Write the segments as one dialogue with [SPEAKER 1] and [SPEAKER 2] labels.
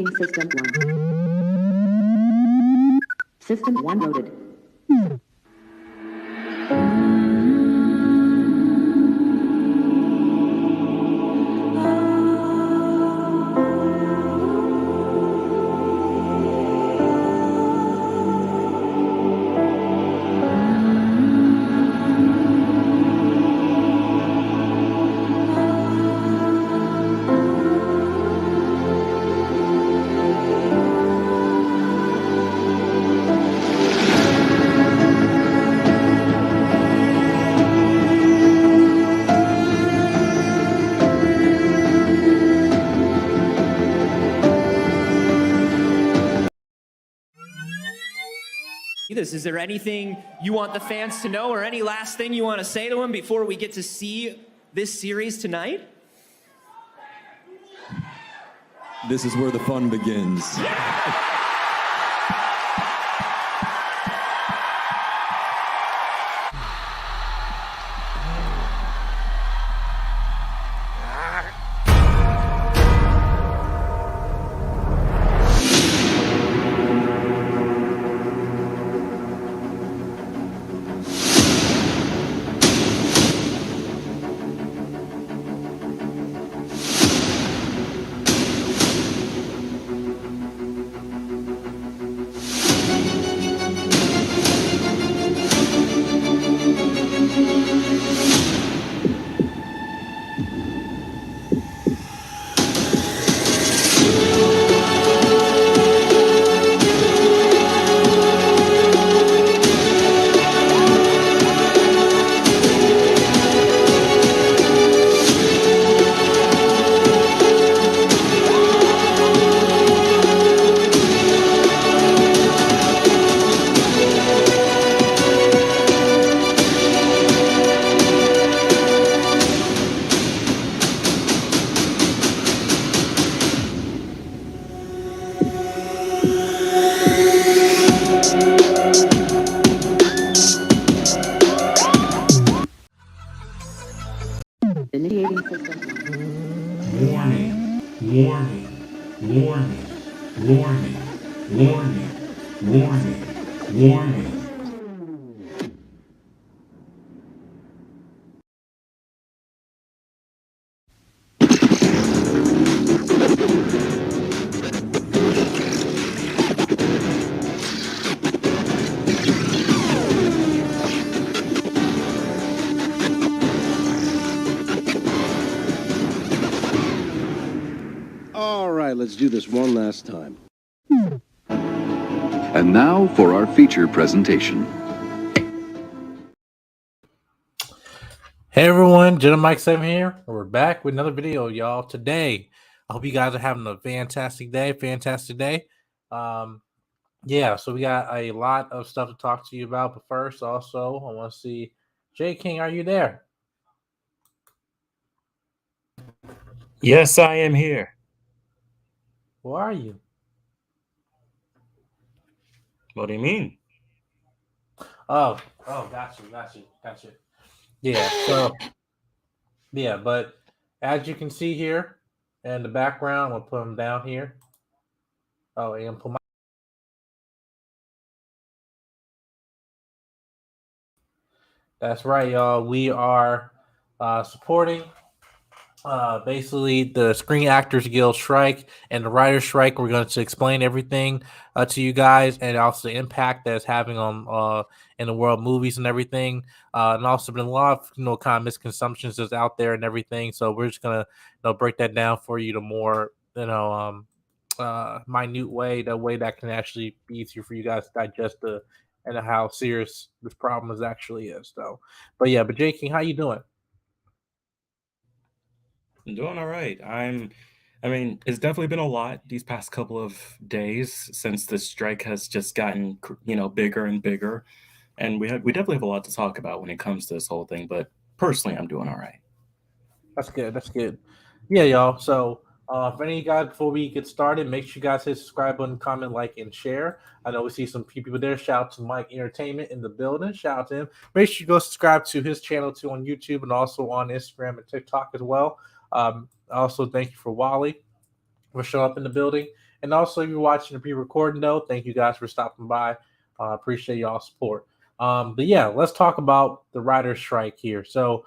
[SPEAKER 1] Initiating System 1. System 1 loaded.
[SPEAKER 2] Is there anything you want the fans to know or any last thing you want to say to them before we get to see this series tonight?
[SPEAKER 3] This is where the fun begins.
[SPEAKER 1] Initiating System 1.
[SPEAKER 4] Warning, warning, warning, warning, warning, warning, warning.
[SPEAKER 5] All right, let's do this one last time.
[SPEAKER 6] And now for our feature presentation.
[SPEAKER 7] Hey everyone, Jenna Mike 7 here. We're back with another video, y'all. Today, I hope you guys are having a fantastic day. Yeah, so we got a lot of stuff to talk to you about. But first, also, I want to see J King. Are you there?
[SPEAKER 8] Yes, I am here.
[SPEAKER 7] Who are you?
[SPEAKER 8] What do you mean?
[SPEAKER 7] Oh, got you. Yeah, but as you can see here in the background, we'll put them down here. Oh, and put my. That's right, y'all. We are supporting basically the Screen Actors Guild strike and the writers strike. We're going to explain everything to you guys, and also the impact that it's having on in the world movies and everything, and also been a lot of kind of misconceptions that's out there and everything. So we're just gonna break that down for you the more minute way, the way that can actually be easier for you guys to digest and how serious this problem is actually is. So, but J King, how you doing?
[SPEAKER 8] I'm doing all right. I mean, it's definitely been a lot these past couple of days since the strike has just gotten, bigger and bigger. And we definitely have a lot to talk about when it comes to this whole thing, but personally, I'm doing all right.
[SPEAKER 7] That's good. Yeah, y'all. So, if any of you guys, before we get started, make sure you guys hit subscribe button, comment, like, and share. I know we see some people there. Shout out to Mike Entertainment in the building. Shout out to him. Make sure you go subscribe to his channel too on YouTube and also on Instagram and TikTok as well. Also, thank you for Wally for showing up in the building. And also, if you're watching the pre-recording, though, thank you guys for stopping by. Appreciate y'all's support. But yeah, let's talk about the writer's strike here. So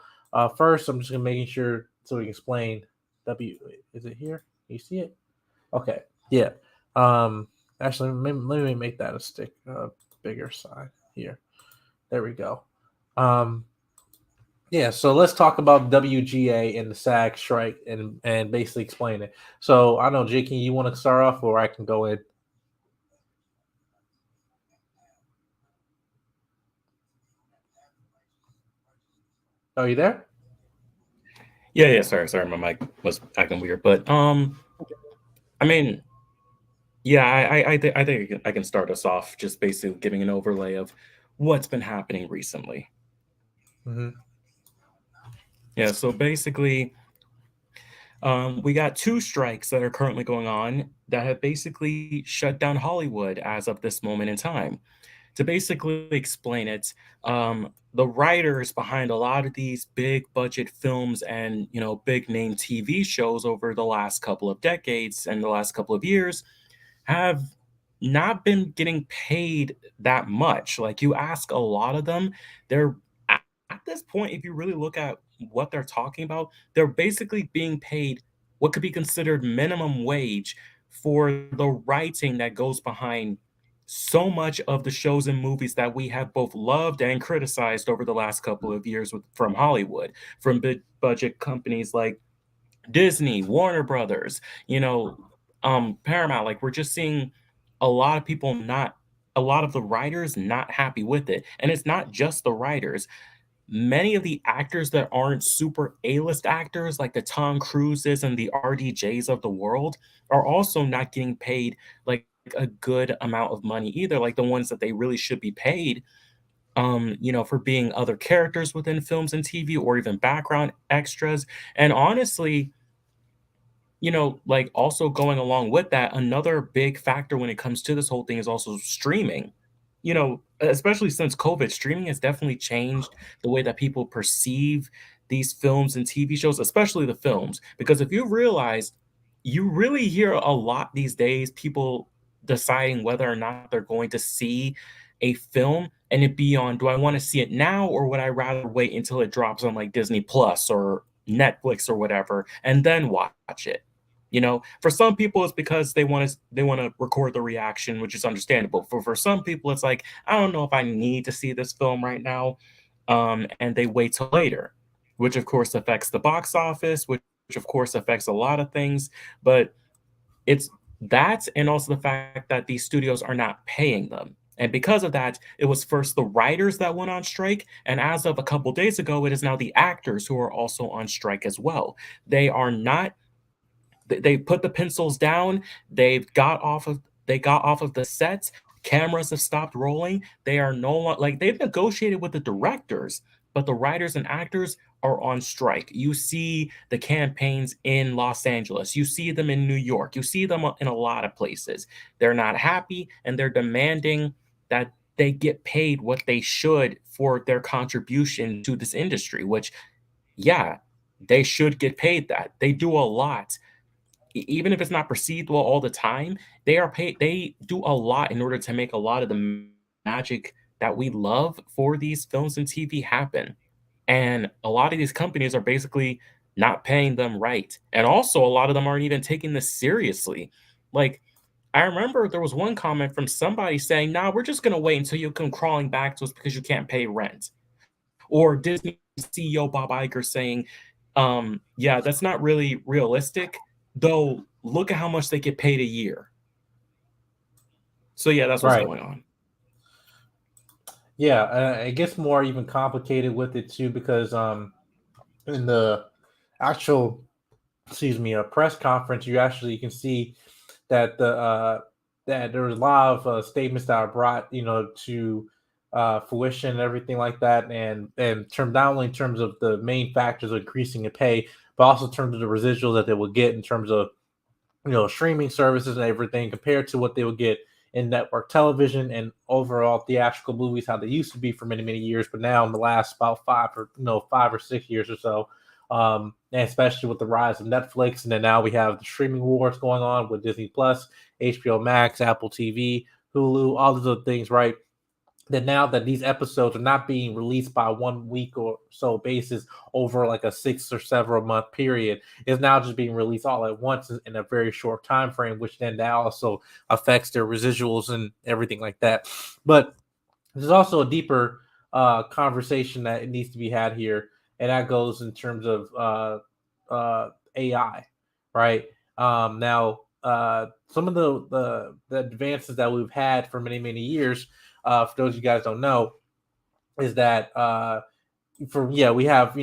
[SPEAKER 7] first, I'm just gonna making sure so we can explain. Is it here? You see it? Okay. Yeah. Actually, let me make that a stick bigger sign here. There we go. Yeah, so let's talk about WGA and the SAG strike and basically explain it. So I know, Jakey, you want to start off, or I can go in. Are you there?
[SPEAKER 8] Yeah. Sorry, my mic was acting weird, but I mean, yeah, I think I can start us off just basically giving an overlay of what's been happening recently.
[SPEAKER 7] Mm-hmm.
[SPEAKER 8] Yeah, so basically, we got two strikes that are currently going on that have basically shut down Hollywood as of this moment in time. To basically explain it, the writers behind a lot of these big budget films and big name TV shows over the last couple of decades and the last couple of years have not been getting paid that much. Like you ask a lot of them, they're at this point, if you really look at what they're talking about, they're basically being paid what could be considered minimum wage for the writing that goes behind so much of the shows and movies that we have both loved and criticized over the last couple of years from Hollywood, from big budget companies like Disney, Warner Brothers, Paramount. Like we're just seeing a lot of people not, a lot of the writers not happy with it. And it's not just the writers. Many of the actors that aren't super A-list actors, like the Tom Cruises and the RDJs of the world, are also not getting paid like a good amount of money either, like the ones that they really should be paid, for being other characters within films and TV or even background extras. And honestly, like also going along with that, another big factor when it comes to this whole thing is also streaming. Especially since COVID, streaming has definitely changed the way that people perceive these films and TV shows, especially the films. Because if you realize, you really hear a lot these days, people deciding whether or not they're going to see a film and it be on, do I want to see it now or would I rather wait until it drops on like Disney Plus or Netflix or whatever and then watch it? For some people it's because they want to record the reaction, which is understandable. For some people it's like, I don't know if I need to see this film right now, and they wait till later, which of course affects the box office, which of course affects a lot of things. But it's that, and also the fact that these studios are not paying them. And because of that, it was first the writers that went on strike. And as of a couple days ago, it is now the actors who are also on strike as well. They are not, they put the pencils down. They got off of the sets. Cameras have stopped rolling. They are no longer, like, they've negotiated with the directors, but the writers and actors are on strike. You see the campaigns in Los Angeles. You see them in New York. You see them in a lot of places. They're not happy and they're demanding that they get paid what they should for their contribution to this industry, which, yeah, they should get paid that. They do a lot. Even if it's not perceived well all the time, they are paid. They do a lot in order to make a lot of the magic that we love for these films and TV happen. And a lot of these companies are basically not paying them right. And also, a lot of them aren't even taking this seriously. Like, I remember there was one comment from somebody saying, "Nah, we're just gonna wait until you come crawling back to us because you can't pay rent." Or Disney CEO Bob Iger saying, "Yeah, that's not really realistic, though. Look at how much they get paid a year." So yeah, that's what's
[SPEAKER 7] Right.
[SPEAKER 8] going on.
[SPEAKER 7] Yeah, it gets more even complicated with it too because in the actual, excuse me, a press conference, you can see that that there was a lot of statements that are brought, to fruition and everything like that, and term not only in terms of the main factors of increasing in pay, but also in terms of the residuals that they will get in terms of streaming services and everything compared to what they would get in network television and overall theatrical movies, how they used to be for many, many years, but now in the last about 5 or 6 years or so, And especially with the rise of Netflix, and then now we have the streaming wars going on with Disney Plus, HBO Max, Apple TV, Hulu, all of those things, right? That now that these episodes are not being released by 1 week or so basis over like a 6 or 7 month period, is now just being released all at once in a very short time frame, which then that also affects their residuals and everything like that. But there's also a deeper conversation that it needs to be had here, and that goes in terms of AI, right? Now, some of the advances that we've had for many years, for those of you guys don't know, is that we have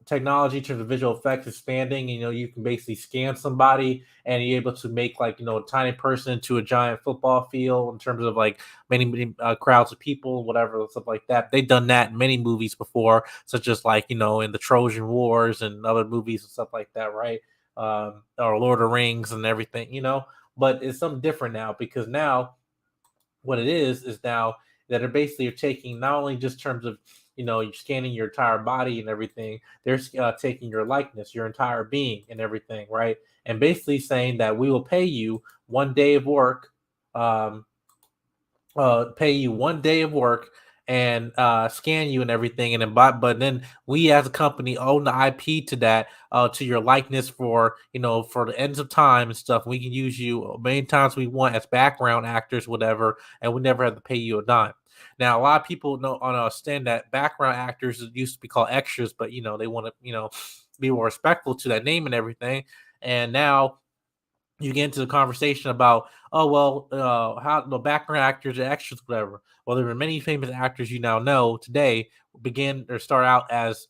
[SPEAKER 7] technology in terms of visual effects expanding. You can basically scan somebody and you're able to make like a tiny person into a giant football field in terms of like many crowds of people, whatever, stuff like that. They've done that in many movies before, such as like in the Trojan Wars and other movies and stuff like that, right? Or Lord of the Rings and everything. But it's something different now, because now what it is now that are basically taking not only just terms of you're scanning your entire body and everything. They're taking your likeness, your entire being and everything, right? And basically saying that we will pay you 1 day of work, um, pay you 1 day of work and scan you and everything, and then but then we as a company own the IP to that, to your likeness for for the ends of time and stuff. We can use you many times we want as background actors, whatever, and we never have to pay you a dime. Now a lot of people don't understand that background actors used to be called extras, but they want to be more respectful to that name and everything. And now you get into the conversation about, oh well, how the background actors, the extras, whatever. Well, there are many famous actors you now know today begin or start out as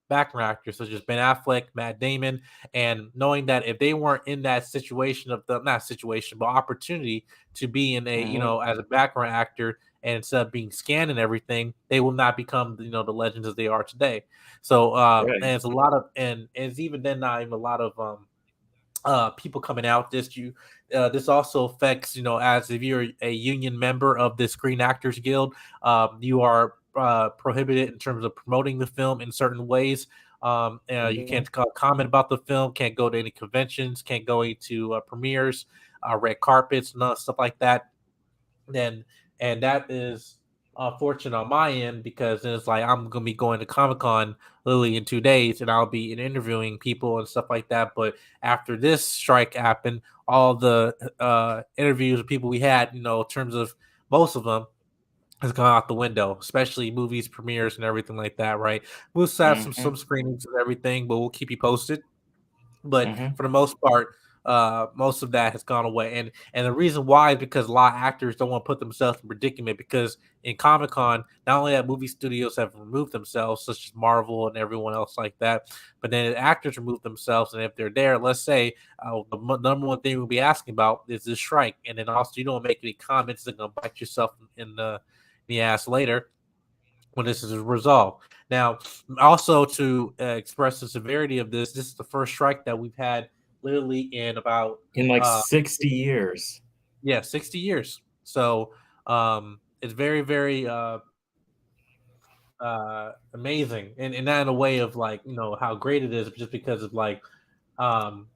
[SPEAKER 7] background actors, such as Ben Affleck, Matt Damon, and knowing that if they weren't in that situation of the not situation but opportunity to be in a
[SPEAKER 8] Hmm.
[SPEAKER 7] as a background actor, and instead of being scanned and everything, they will not become the legends as they are today. So
[SPEAKER 8] Right.
[SPEAKER 7] and it's a lot of and it's even then not even a lot of people coming out. This also affects, as if you're a union member of the Screen Actors Guild, you are prohibited in terms of promoting the film in certain ways. You
[SPEAKER 8] Hmm.
[SPEAKER 7] can't comment about the film, can't go to any conventions, can't go into premieres, red carpets, none stuff like that. And that is unfortunate on my end, because then it's like I'm gonna be going to Comic Con literally in 2 days, and I'll be interviewing people and stuff like that. But after this strike happened, all the interviews of people we had, in terms of most of them, has gone out the window, especially movies, premieres, and everything like that. Right? We'll still have some
[SPEAKER 8] Hmm.
[SPEAKER 7] screenings and everything, but we'll keep you posted. But
[SPEAKER 8] Hmm.
[SPEAKER 7] for the most part, most of that has gone away. And the reason why is because a lot of actors don't want to put themselves in predicament, because in Comic Con, not only that movie studios have removed themselves, such as Marvel and everyone else like that, but then actors remove themselves. And if they're there, let's say number one thing we'll be asking about is this strike, and then also you don't make any comments that are gonna bite yourself in the ass later when this is resolved. Now, also to express the severity of this is the first strike that we've had literally in about
[SPEAKER 8] In like
[SPEAKER 7] uh
[SPEAKER 8] 60 years.
[SPEAKER 7] 60 years. So it's very very amazing, and not in a way of like how great it is, just because of like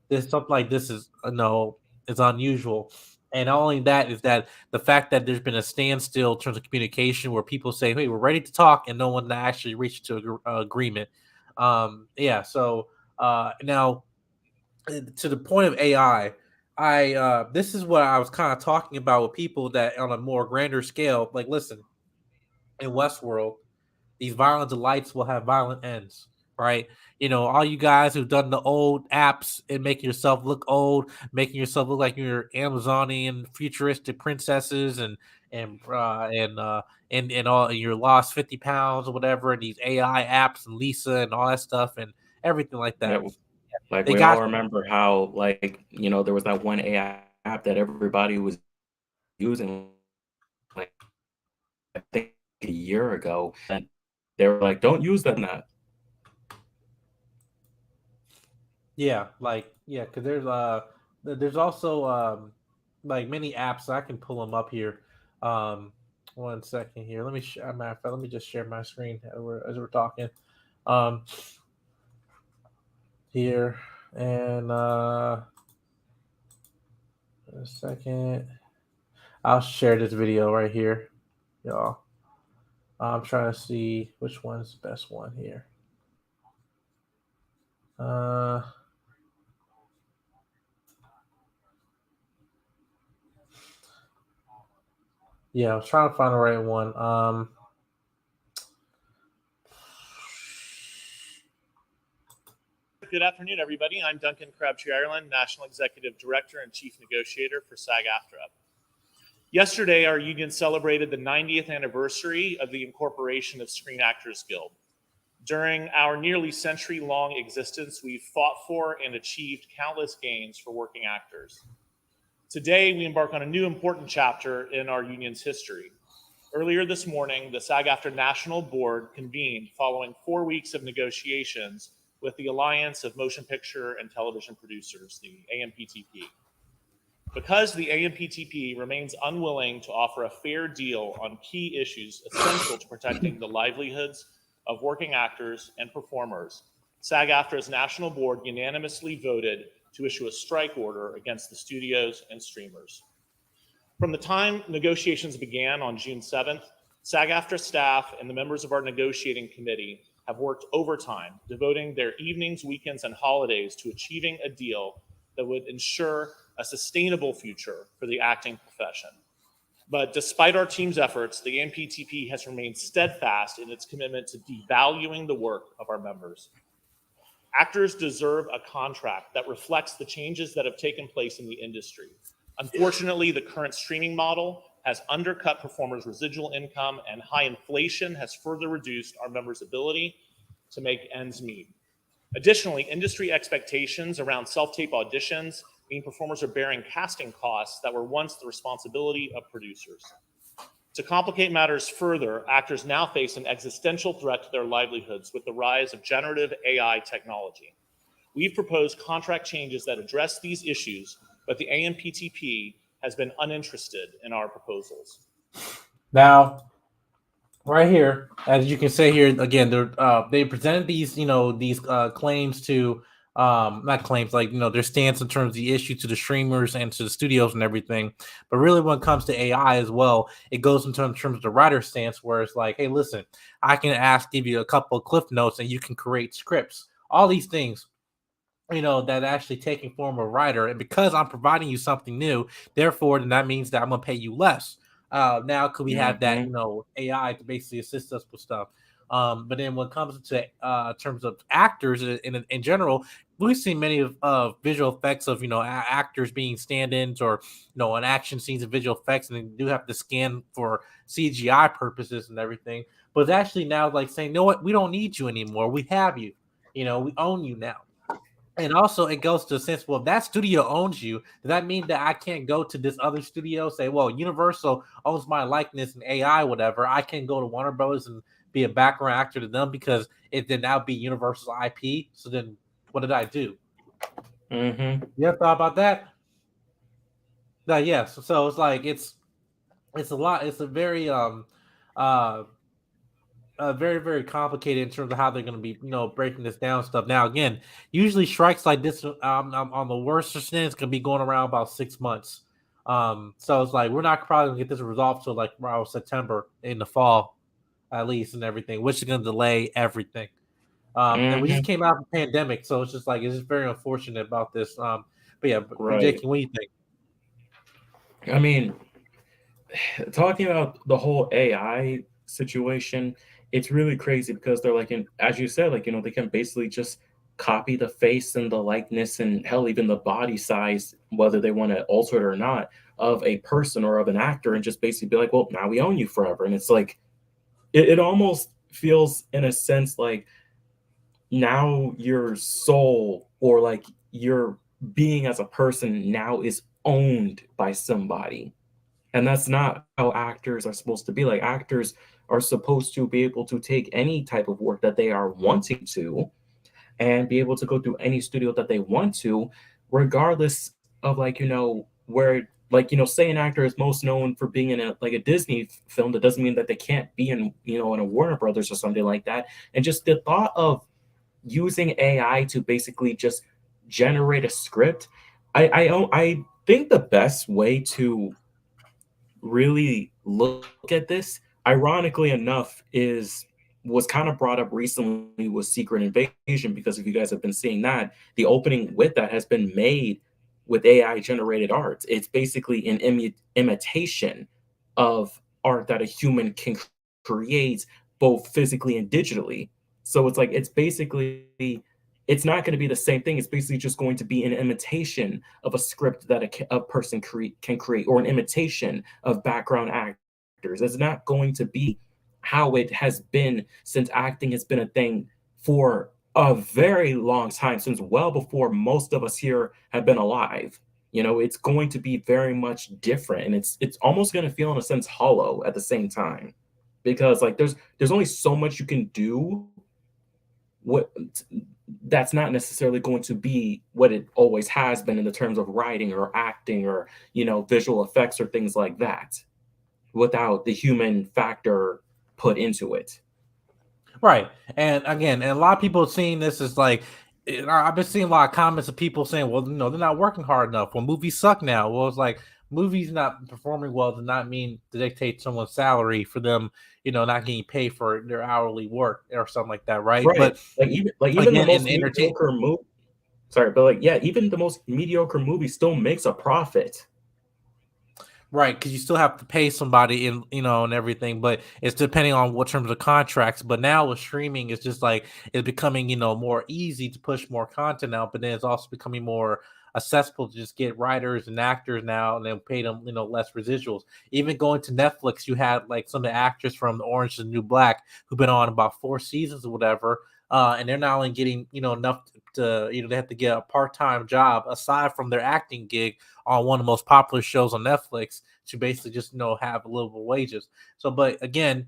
[SPEAKER 7] this something like this is no, it's unusual. And not only that is that the fact that there's been a standstill in terms of communication, where people say, hey, we're ready to talk, and no one actually reached to agreement. Yeah, so now to the point of AI, this is what I was kind of talking about with people that on a more grander scale. Like, listen, in Westworld, these violent delights will have violent ends, right? All you guys who've done the old apps and making yourself look old, making yourself look like you're Amazonian futuristic princesses, and all, and you're lost 50 pounds or whatever, and these AI apps and Lisa and all that stuff and everything like
[SPEAKER 8] Yeah,
[SPEAKER 7] that.
[SPEAKER 8] like
[SPEAKER 7] They
[SPEAKER 8] we
[SPEAKER 7] got
[SPEAKER 8] all remember how, like, there was that one AI app that everybody was using, like, I think a year ago, and they were like, don't use that.
[SPEAKER 7] Yeah, like yeah, because there's also like many apps. I can pull them up here. One second here. Matter of fact, let me just share my screen as we're talking. Um, here, and a second, I'll share this video right here, y'all. I'm trying to see which one's the best one here. Yeah, I was trying to find the right one.
[SPEAKER 9] Good afternoon, everybody. I'm Duncan Crabtree Ireland, National Executive Director and Chief Negotiator for SAG-AFTRA. Yesterday, our union celebrated the 90th anniversary of the incorporation of Screen Actors Guild. During our nearly century-long existence, we've fought for and achieved countless gains for working actors. Today, we embark on a new important chapter in our union's history. Earlier this morning, the SAG-AFTRA National Board convened following 4 weeks of negotiations with the Alliance of Motion Picture and Television Producers, the AMPTP. Because the AMPTP remains unwilling to offer a fair deal on key issues essential to protecting the livelihoods of working actors and performers, SAG-AFTRA's National Board unanimously voted to issue a strike order against the studios and streamers. From the time negotiations began on June 7th, SAG-AFTRA staff and the members of our negotiating committee have worked overtime, devoting their evenings, weekends, and holidays to achieving a deal that would ensure a sustainable future for the acting profession. But despite our team's efforts, the AMPTP has remained steadfast in its commitment to devaluing the work of our members. Actors deserve a contract that reflects the changes that have taken place in the industry. Unfortunately, the current streaming model has undercut performers' residual income, and high inflation has further reduced our members' ability to make ends meet. Additionally, industry expectations around self-tape auditions mean performers are bearing casting costs that were once the responsibility of producers. To complicate matters further, actors now face an existential threat to their livelihoods with the rise of generative AI technology. We've proposed contract changes that address these issues, but the AMPTP has been uninterested in our proposals.
[SPEAKER 7] Now, right here, as you can say here again, they presented these, these claims to, not claims, like, their stance in terms of the issue to the streamers and to the studios and everything. But really, when it comes to AI as well, it goes in terms of the writer's stance, where it's like, hey, listen, I can give you a couple of cliff notes and you can create scripts. All these things, that actually taking form of a writer. And because I'm providing you something new, therefore, then that means that I'm going to pay you less. Now, could we have that, AI to basically assist us with stuff? But then when it comes to terms of actors in general, we've seen many of visual effects of, actors being stand-ins or, in action scenes and visual effects, and they do have to scan for CGI purposes and everything. But it's actually now like saying, what? We don't need you anymore. We have you. We own you now. And also, it goes to a sense, well, if that studio owns you, does that mean that I can't go to this other studio, say, well, Universal owns my likeness and AI, whatever. I can go to Warner Bros. And be a background actor to them because it then now be Universal's IP. So then what did I do?
[SPEAKER 8] Mm-hmm.
[SPEAKER 7] You ever thought about that? Yes. So it's like, it's a lot. It's a very, very, very complicated in terms of how they're going to be, breaking this down stuff. Now, again, usually strikes like this on the worst extent, it's going to be going around about 6 months. So it's like we're not probably going to get this resolved till like around September in the fall, at least, and everything, which is going to delay everything. And we just came out of a pandemic, so it's just like it's just very unfortunate about this. But yeah,
[SPEAKER 8] Right.
[SPEAKER 7] Jake, what do you think?
[SPEAKER 8] I mean, talking about the whole AI situation, it's really crazy because they're like, as you said, like, they can basically just copy the face and the likeness and hell, even the body size, whether they want to alter it or not, of a person or of an actor, and just basically be like, well, now we own you forever. And it's like, it almost feels in a sense like now your soul or like your being as a person now is owned by somebody. And that's not how actors are supposed to be. Like, actors are supposed to be able to take any type of work that they are wanting to and be able to go through any studio that they want to, regardless of where, say an actor is most known for being in a Disney film. That doesn't mean that they can't be in a Warner Brothers or something like that. And just the thought of using AI to basically just generate a script, I think the best way to really look at this, ironically enough, is was kind of brought up recently with Secret Invasion, because if you guys have been seeing that, the opening with that has been made with AI generated art. It's basically an imitation of art that a human can create both physically and digitally. So it's like it's basically it's not going to be the same thing. It's basically just going to be an imitation of a script that a person can create, or an imitation of background actors. It's not going to be how it has been, since acting has been a thing for a very long time, since well before most of us here have been alive. You know, it's going to be very much different, and it's almost going to feel in a sense hollow at the same time, because like there's only so much you can do what that's not necessarily going to be what it always has been in the terms of writing or acting or, you know, visual effects or things like that, without the human factor put into it.
[SPEAKER 7] Right. And again, and a lot of people seeing this is like, I've been seeing a lot of comments of people saying, well, you know, they're not working hard enough. Well, movies suck now. Well, it's like movies not performing well does not mean to dictate someone's salary for them, you know, not getting paid for their hourly work or something like that. Right.
[SPEAKER 8] Right.
[SPEAKER 7] But
[SPEAKER 8] Like even the
[SPEAKER 7] again, in
[SPEAKER 8] most
[SPEAKER 7] the entertainment,
[SPEAKER 8] mediocre movie, sorry, but like yeah, even the most mediocre movie still makes a profit.
[SPEAKER 7] right, because you still have to pay somebody in, you know, and everything, but it's depending on what terms of contracts. But now with streaming, it's just like it's becoming, you know, more easy to push more content out, but then it's also becoming more accessible to just get writers and actors now and then pay them, you know, less residuals. Even going to Netflix, you had like some of the actors from the Orange is the New Black who've been on about 4 seasons or whatever. And they're not only getting, you know, enough to, you know, they have to get a part-time job aside from their acting gig on one of the most popular shows on Netflix to basically just, you know, have livable wages. So, but again,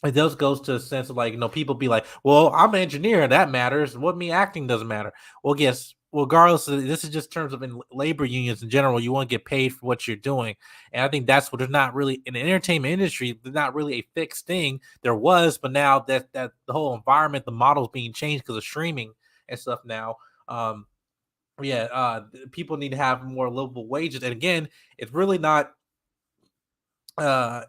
[SPEAKER 7] it does goes to a sense of like, you know, people be like, well, I'm an engineer, that matters. What me acting doesn't matter. Well, yes, regardless of this is just terms of in labor unions in general, you want to get paid for what you're doing. And I think that's what there's not really in the entertainment industry, there's not really a fixed thing. There was, but now that the whole environment, the model's being changed because of streaming and stuff now. Yeah, people need to have more livable wages. And again, it's really not uh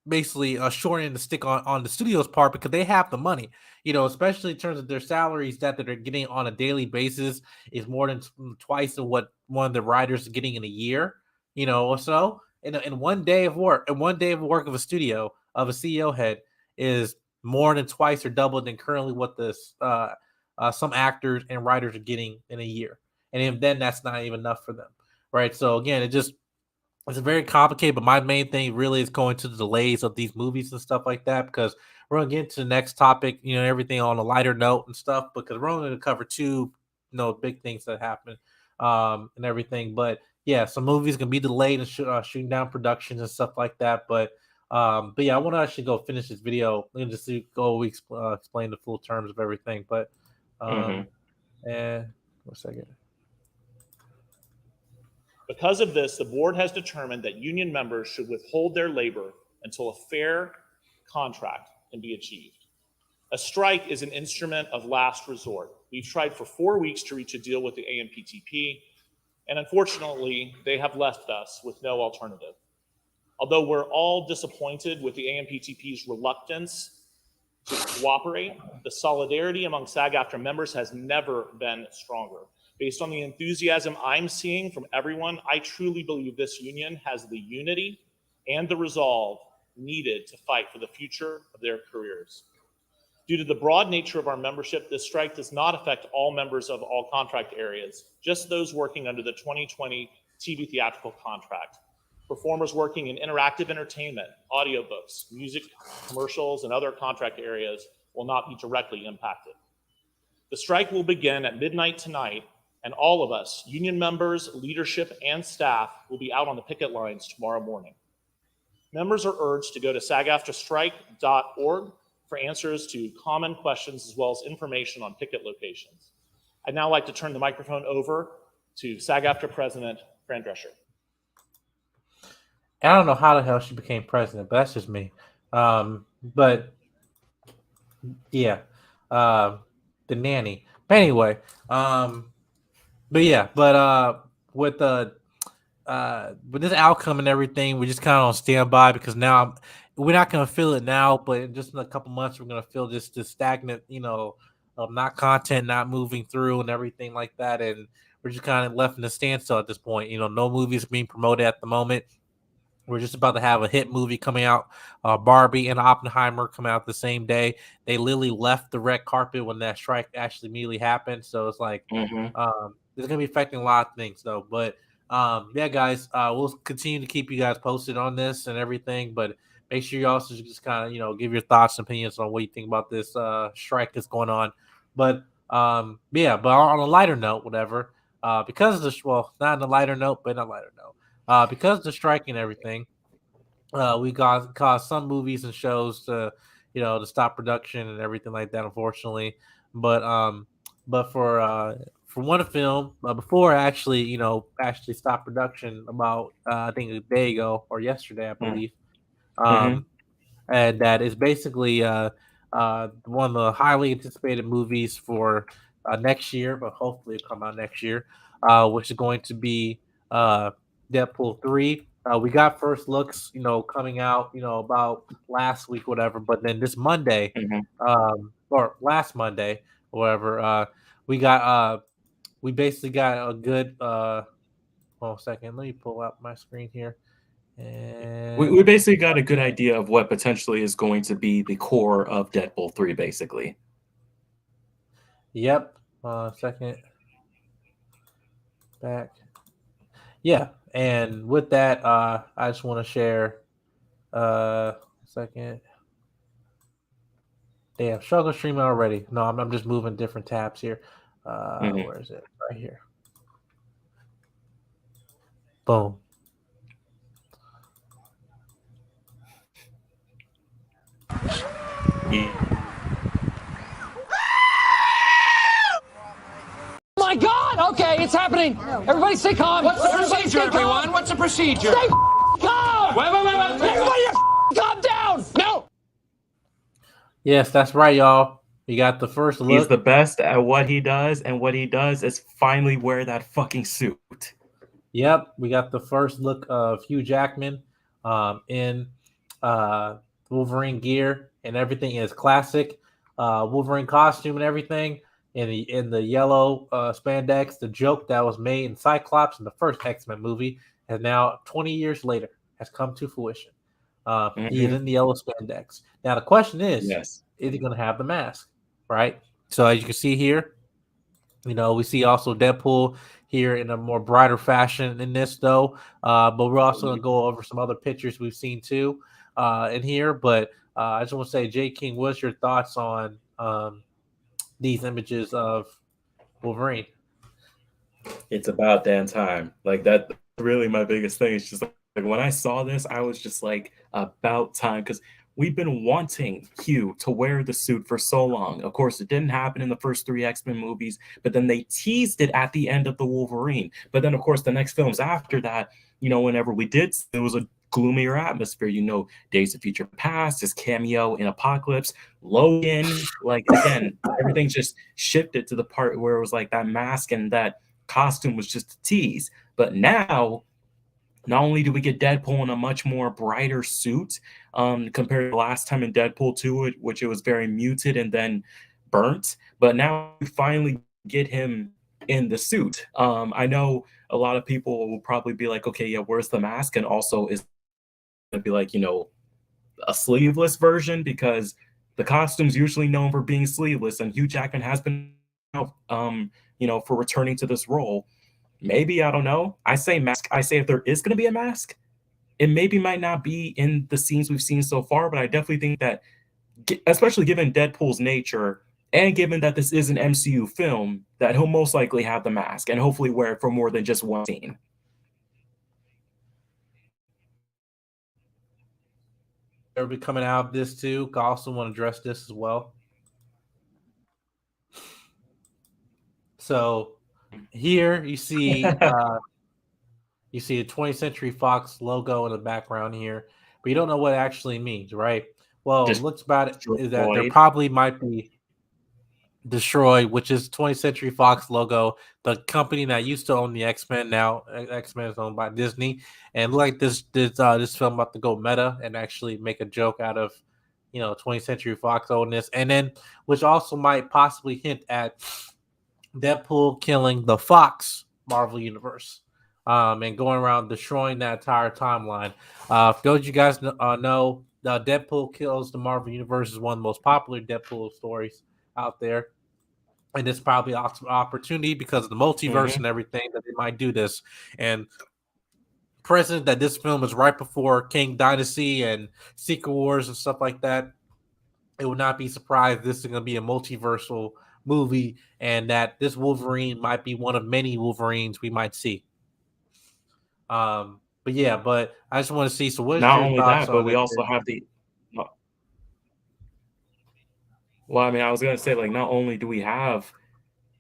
[SPEAKER 7] basically shortening the stick on the studio's part because they have the money, you know, especially in terms of their salaries that they're getting on a daily basis is more than twice of what one of the writers is getting in a year, you know, or so. In one day of work, and one day of work of a studio of a CEO head is more than twice or double than currently what this some actors and writers are getting in a year, and even then that's not even enough for them, right? So again, it's very complicated, but my main thing really is going to the delays of these movies and stuff like that, because we're gonna get into the next topic, you know, everything on a lighter note and stuff, because we're only gonna cover two, you know, big things that happen, and everything. But yeah, some movies can be delayed and shooting down productions and stuff like that. But yeah, I want to actually go finish this video and just explain the full terms of everything. But
[SPEAKER 8] Hmm.
[SPEAKER 7] and one second.
[SPEAKER 9] Because of this, the board has determined that union members should withhold their labor until a fair contract can be achieved. A strike is an instrument of last resort. We've tried for 4 weeks to reach a deal with the AMPTP, and unfortunately, they have left us with no alternative. Although we're all disappointed with the AMPTP's reluctance to cooperate, the solidarity among SAG-AFTRA members has never been stronger. Based on the enthusiasm I'm seeing from everyone, I truly believe this union has the unity and the resolve needed to fight for the future of their careers. Due to the broad nature of our membership, this strike does not affect all members of all contract areas, just those working under the 2020 TV theatrical contract. Performers working in interactive entertainment, audiobooks, music, commercials, and other contract areas will not be directly impacted. The strike will begin at midnight tonight, and all of us, union members, leadership, and staff, will be out on the picket lines tomorrow morning. Members are urged to go to sagaftrastrike.org for answers to common questions as well as information on picket locations. I'd now like to turn the microphone over to SAG-AFTRA President Fran Drescher.
[SPEAKER 7] I don't know how the hell she became president, but that's just me. But yeah, the nanny. But anyway, but yeah, with the with this outcome and everything, we're just kind of on standby because now we're not gonna feel it now, but just in a couple months we're gonna feel this stagnant, of not content, not moving through, and everything like that, and we're just kind of left in a standstill at this point. No movies being promoted at the moment. We're just about to have a hit movie coming out. Barbie and Oppenheimer come out the same day. They literally left the red carpet when that strike actually immediately happened. So it's like
[SPEAKER 8] Mm-hmm.
[SPEAKER 7] it's going to be affecting a lot of things, though. But yeah, guys, we'll continue to keep you guys posted on this and everything. But make sure you also just kind of give your thoughts and opinions on what you think about this strike that's going on. But yeah, but on a lighter note, whatever. Because of this, well, not on a lighter note, but on a lighter note. Because of the strike and everything, we caused some movies and shows to stop production and everything like that, unfortunately. But for one film, before actually actually stopped production about I think a day ago or yesterday, I believe.
[SPEAKER 8] Mm-hmm.
[SPEAKER 7] And that is basically one of the highly anticipated movies for next year, but hopefully it'll come out next year, which is going to be uh, Deadpool 3. We got first looks, coming out, about last week, whatever. But then this Monday,
[SPEAKER 8] Mm-hmm.
[SPEAKER 7] or last Monday, whatever, we got we basically got a good. Hold on a second, let me pull up my screen here. And
[SPEAKER 8] We basically got a good idea of what potentially is going to be the core of Deadpool 3, basically.
[SPEAKER 7] yep, second back. Yeah, and with that, I just want to share. Second. Damn, struggle streaming already. No, I'm just moving different tabs here.
[SPEAKER 8] Mhm.
[SPEAKER 7] Where is it? Right here. Boom.
[SPEAKER 8] Yeah.
[SPEAKER 10] My God! Okay, it's happening. Everybody stay calm. What's the procedure, everyone? What's the procedure? Stay calm! Wait. Everybody calm down! No!
[SPEAKER 7] Yes, that's right, y'all. We got the first look.
[SPEAKER 8] He's the best at what he does, and what he does is finally wear that fucking suit.
[SPEAKER 7] Yep, we got the first look of Hugh Jackman in Wolverine gear, and everything is classic Wolverine costume and everything in the yellow spandex. The joke that was made in Cyclops in the first X-Men movie has now 20 years later has come to fruition. He is in the yellow spandex. Now the question is
[SPEAKER 8] Yes.
[SPEAKER 7] he going to have the mask? Right. So as you can see here, we see also Deadpool here in a more brighter fashion in this, though. But we're also going to go over some other pictures we've seen too in here. But I just want to say, J. King, what's your thoughts on these images of Wolverine?
[SPEAKER 8] It's about damn time. Like that's really my biggest thing. It's just like when I saw this, I was just like, about time, because we've been wanting Hugh to wear the suit for so long. Of course, it didn't happen in the first 3 X-Men movies, but then they teased it at the end of the Wolverine. But then, of course, the next films after that, whenever we did, it was a gloomier atmosphere. Days of Future Past, his cameo in Apocalypse, Logan. Like again, everything just shifted to the part where it was like that mask and that costume was just a tease. But now, not only do we get Deadpool in a much more brighter suit compared to the last time in Deadpool 2, which it was very muted and then burnt, but now we finally get him in the suit. I know a lot of people will probably be like, okay, yeah, where's the mask? And also, is it be like, a sleeveless version? Because the costume's usually known for being sleeveless, and Hugh Jackman has been, for returning to this role. Maybe, I don't know. I say mask. I say if there is going to be a mask, it maybe might not be in the scenes we've seen so far, but I definitely think that, especially given Deadpool's nature and given that this is an MCU film, that he'll most likely have the mask and hopefully wear it for more than just one scene.
[SPEAKER 7] They'll be coming out of this too. I also want to address this as well. So here you see a 20th Century Fox logo in the background here, but you don't know what it actually means, right? Well,
[SPEAKER 8] Just
[SPEAKER 7] looks about it is that there
[SPEAKER 8] droid.
[SPEAKER 7] probably might be. destroy, which is 20th Century Fox logo, the company that used to own the X-Men. Now X-Men is owned by Disney, and look like this film about to go meta and actually make a joke out of 20th Century Fox oldness, and then which also might possibly hint at Deadpool killing the Fox Marvel universe, and going around destroying that entire timeline. For those of you guys know, Deadpool kills the Marvel universe is one of the most popular Deadpool stories out there. And it's probably an opportunity because of the multiverse and everything that they might do this. And present that this film is right before King Dynasty and Secret Wars and stuff like that, it would not be surprised this is going to be a multiversal movie, and that this Wolverine might be one of many Wolverines we might see. But yeah, but I just want to see. So, what is
[SPEAKER 8] Not
[SPEAKER 7] your
[SPEAKER 8] only
[SPEAKER 7] thoughts
[SPEAKER 8] that, but
[SPEAKER 7] on
[SPEAKER 8] we
[SPEAKER 7] it?
[SPEAKER 8] also have the. Well, I mean, I was gonna say, like, not only do we have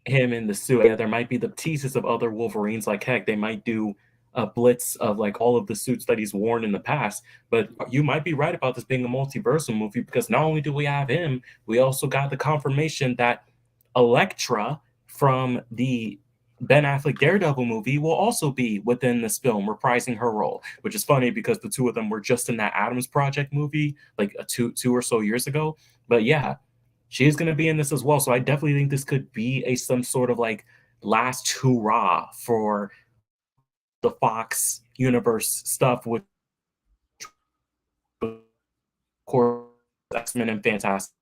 [SPEAKER 8] him in the suit, yeah, there might be the teases of other Wolverines. Like, heck, they might do a blitz of like all of the suits that he's worn in the past. But you might be right about this being a multiversal movie, because not only do we have him, we also got the confirmation that Elektra from the Ben Affleck Daredevil movie will also be within this film, reprising her role, which is funny because the two of them were just in that Adams Project movie like two or so years ago. But yeah, she's going to be in this as well. So I definitely think this could be some sort of like last hurrah for the Fox universe stuff, with of course X-Men and Fantastic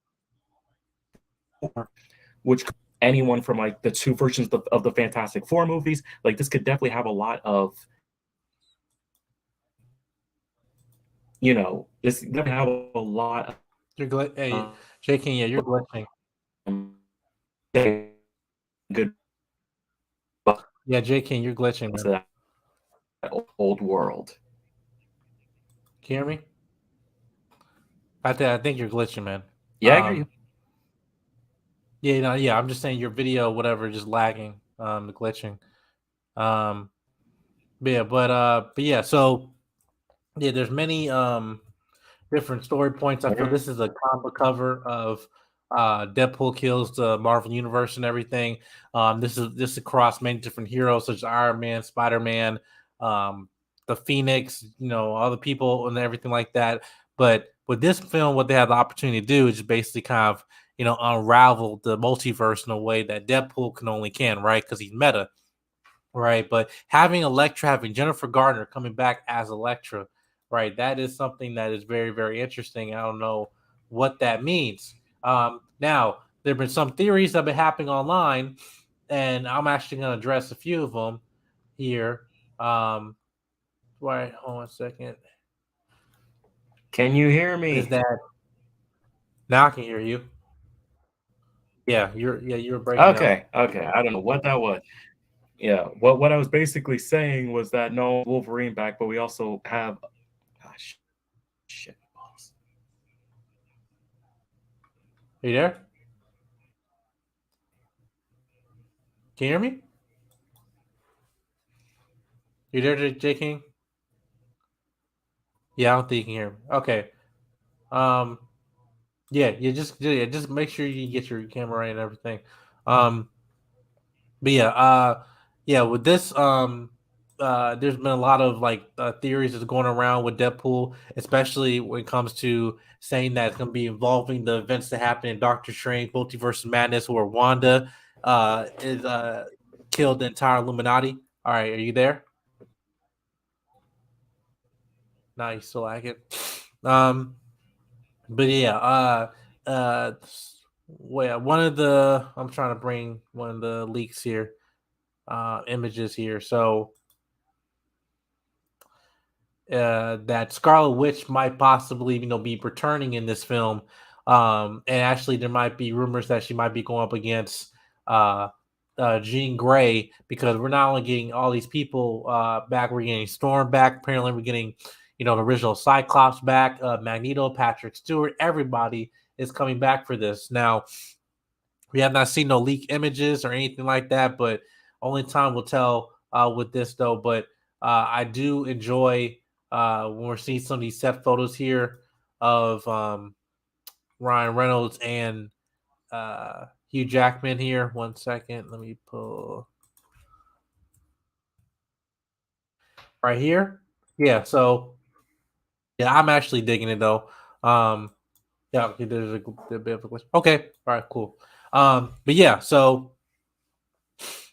[SPEAKER 8] Four, which anyone from like the two versions of the Fantastic Four movies, like this could definitely have a lot of, this definitely have a lot of
[SPEAKER 7] Hey, J.K., yeah, you're glitching.
[SPEAKER 8] good.
[SPEAKER 7] Yeah, J.K., you're glitching, man.
[SPEAKER 8] That old world.
[SPEAKER 7] Can you hear me? I think you're glitching, man.
[SPEAKER 8] Yeah, I hear you.
[SPEAKER 7] Yeah, I'm just saying your video, whatever, just lagging, glitching. But yeah, so yeah, there's many different story points. I feel this is a combo cover of Deadpool kills the Marvel universe and everything. This is across many different heroes such as Iron Man, Spider-Man, the Phoenix, all the people and everything like that. But with this film, what they have the opportunity to do is basically kind of unravel the multiverse in a way that Deadpool can, right? Because he's meta, right? But having Elektra, having Jennifer Garner coming back as Elektra, right? That is something that is very, very interesting. I don't know what that means. Now, there have been some theories that have been happening online, and I'm actually going to address a few of them here. Right, hold on a second.
[SPEAKER 8] Can you hear me?
[SPEAKER 7] Is that now I can hear you? Yeah, you're breaking up.
[SPEAKER 8] Okay. I don't know what that was. Yeah, what I was basically saying was that no Wolverine back, but we also have shit.
[SPEAKER 7] Are you there? Can you hear me? You there, J. King? Yeah, I don't think you can hear me. Okay. Just make sure you get your camera right and everything. But yeah, with this, there's been a lot of like theories that's going around with Deadpool, especially when it comes to saying that it's going to be involving the events that happen in Doctor Strange, Multiverse of Madness, where Wanda is killed the entire Illuminati. All right, are you there? No, you still lagging. But yeah, one of the I'm trying to bring one of the leaks here, images here. So that Scarlet Witch might possibly, be returning in this film. And actually, there might be rumors that she might be going up against Jean Grey, because we're not only getting all these people back, we're getting Storm back. Apparently, we're getting, the original Cyclops back, Magneto, Patrick Stewart. Everybody is coming back for this. Now, we have not seen no leak images or anything like that, but only time will tell with this, though. But I do enjoy when we're seeing some of these set photos here of Ryan Reynolds and Hugh Jackman here. 1 second. Let me pull right here. Yeah, so yeah, I'm actually digging it though. Yeah, okay, there's a bit of a glitch. Okay, all right, cool. But yeah, so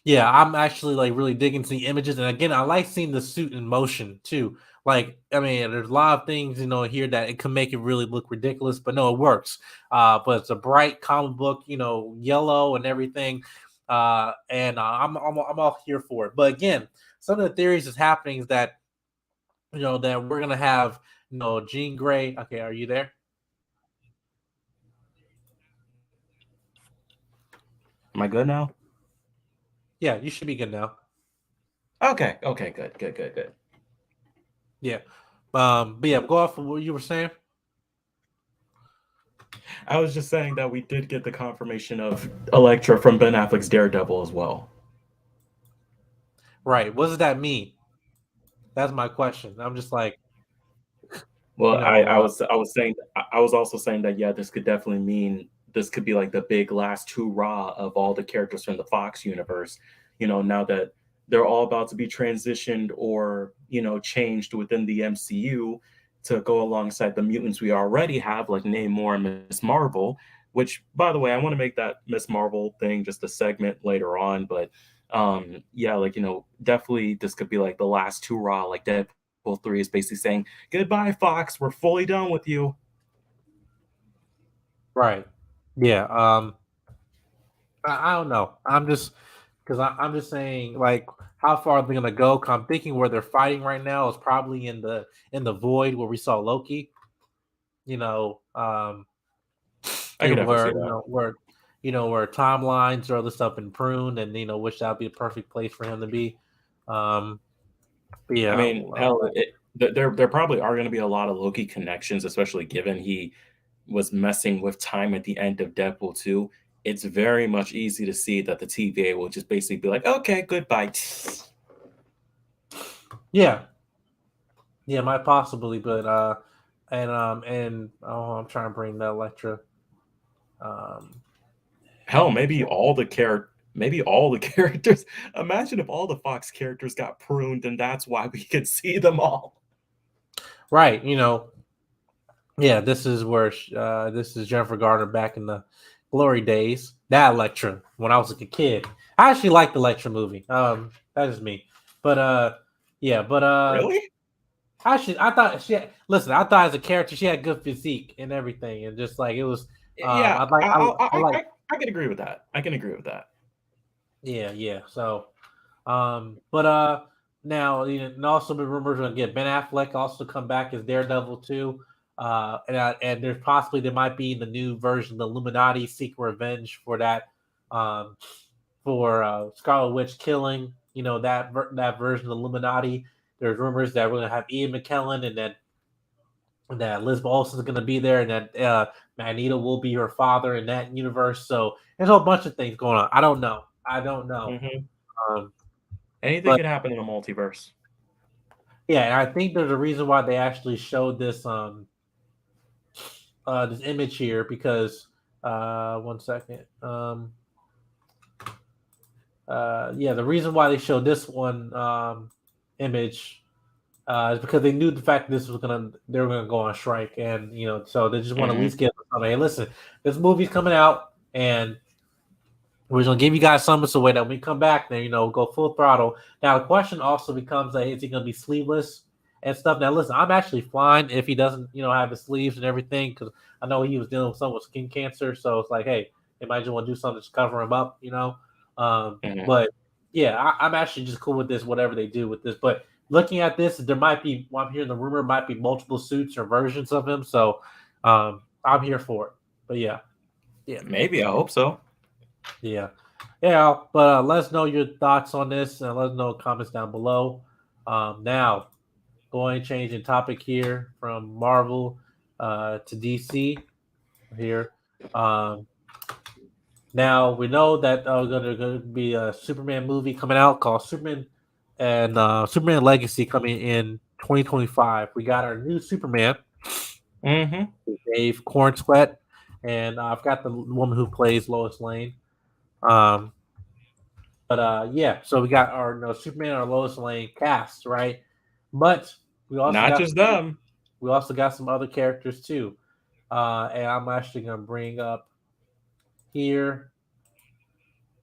[SPEAKER 7] yeah, I'm actually like really digging to the images, and again, I like seeing the suit in motion too. Like, I mean, there's a lot of things here that it can make it really look ridiculous, but no, it works. But it's a bright comic book, yellow and everything, and I'm all here for it. But again, some of the theories is happening is that that we're gonna have Jean Grey. Okay, are you there?
[SPEAKER 8] Am I good now?
[SPEAKER 7] Yeah, you should be good now.
[SPEAKER 8] Okay. Okay. Good.
[SPEAKER 7] Yeah. But yeah, go off of what you were saying.
[SPEAKER 8] I was just saying that we did get the confirmation of Elektra from Ben Affleck's Daredevil as well.
[SPEAKER 7] Right. What does that mean? That's my question. I'm just like,
[SPEAKER 8] Well,
[SPEAKER 7] you know,
[SPEAKER 8] I was also saying that yeah, this could definitely mean this could be like the big last hurrah of all the characters from the Fox universe. Now that they're all about to be transitioned or changed within the MCU to go alongside the mutants we already have, like Namor and Miss Marvel. Which, by the way, I want to make that Miss Marvel thing just a segment later on, but yeah, like definitely this could be like the last hurrah, like Deadpool 3 is basically saying goodbye, Fox. We're fully done with you.
[SPEAKER 7] right. Yeah. I don't know. I'm just because I'm just saying like how far are they gonna go? 'Cause I'm thinking where they're fighting right now is probably in the void where we saw Loki. You know,
[SPEAKER 8] I could definitely see
[SPEAKER 7] where
[SPEAKER 8] that.
[SPEAKER 7] where timelines or other stuff been pruned, and which that'd be a perfect place for him to be. Um, but
[SPEAKER 8] I
[SPEAKER 7] yeah,
[SPEAKER 8] mean, hell, there probably are going to be a lot of Loki connections, especially given he was messing with time at the end of Deadpool 2. It's very much easy to see that the TVA will just basically be like, okay, goodbye.
[SPEAKER 7] yeah, yeah, might possibly, but and oh, I'm trying to bring the Electra. Um,
[SPEAKER 8] Hell, maybe all the characters. Imagine if all the Fox characters got pruned, and that's why we could see them all.
[SPEAKER 7] right, yeah, this is where this is Jennifer Garner back in the glory days. That Electra when I was like a kid. I actually liked the Electra movie. That is me, but yeah, but
[SPEAKER 8] Really?
[SPEAKER 7] actually, I thought listen. I thought as a character, she had good physique and everything, and just like it was.
[SPEAKER 8] Yeah,
[SPEAKER 7] I like.
[SPEAKER 8] I can agree with that. I can agree with that.
[SPEAKER 7] Yeah, yeah. So, but now and also the rumors gonna get Ben Affleck also come back as Daredevil too. And there's possibly there might be the new version, the Illuminati seek revenge for that, for Scarlet Witch killing. That version of the Illuminati. There's rumors that we're gonna have Ian McKellen and that Liz Olsen is going to be there, and that Magneto will be her father in that universe. So there's a whole bunch of things going on. I don't know.
[SPEAKER 8] Mhm.
[SPEAKER 7] Um,
[SPEAKER 8] Anything
[SPEAKER 7] but
[SPEAKER 8] could happen in a multiverse.
[SPEAKER 7] yeah, and I think there's a reason why they actually showed this this image here because 1 second. Yeah, the reason why they showed this one image is because they knew the fact that they were gonna go on strike, and so they just want to at least get something. Hey, listen, this movie's coming out, and we're gonna give you guys something so way that when we come back, then go full throttle. Now the question also becomes like, is he gonna be sleeveless and stuff? Now listen, I'm actually fine if he doesn't, have his sleeves and everything, because I know he was dealing with something with skin cancer, so it's like, hey, they might just want to do something to cover him up, But yeah, I'm actually just cool with this, whatever they do with this. But looking at this, there might be, I'm hearing the rumor might be multiple suits or versions of him, so I'm here for it. But yeah,
[SPEAKER 8] Maybe, I hope so.
[SPEAKER 7] yeah. But let us know your thoughts on this, and let us know in comments down below. Now, changing topic here from Marvel to DC here. Now we know that going to be a Superman movie coming out called Superman and Superman Legacy coming in 2025. We got our new Superman,
[SPEAKER 8] Mm-hmm.
[SPEAKER 7] Dave Cornsweet. and I've got the woman who plays Lois Lane. Yeah, so we got our Superman and our Lois Lane cast, right? But
[SPEAKER 8] Not just them.
[SPEAKER 7] we also got some other characters too. And I'm actually gonna bring up here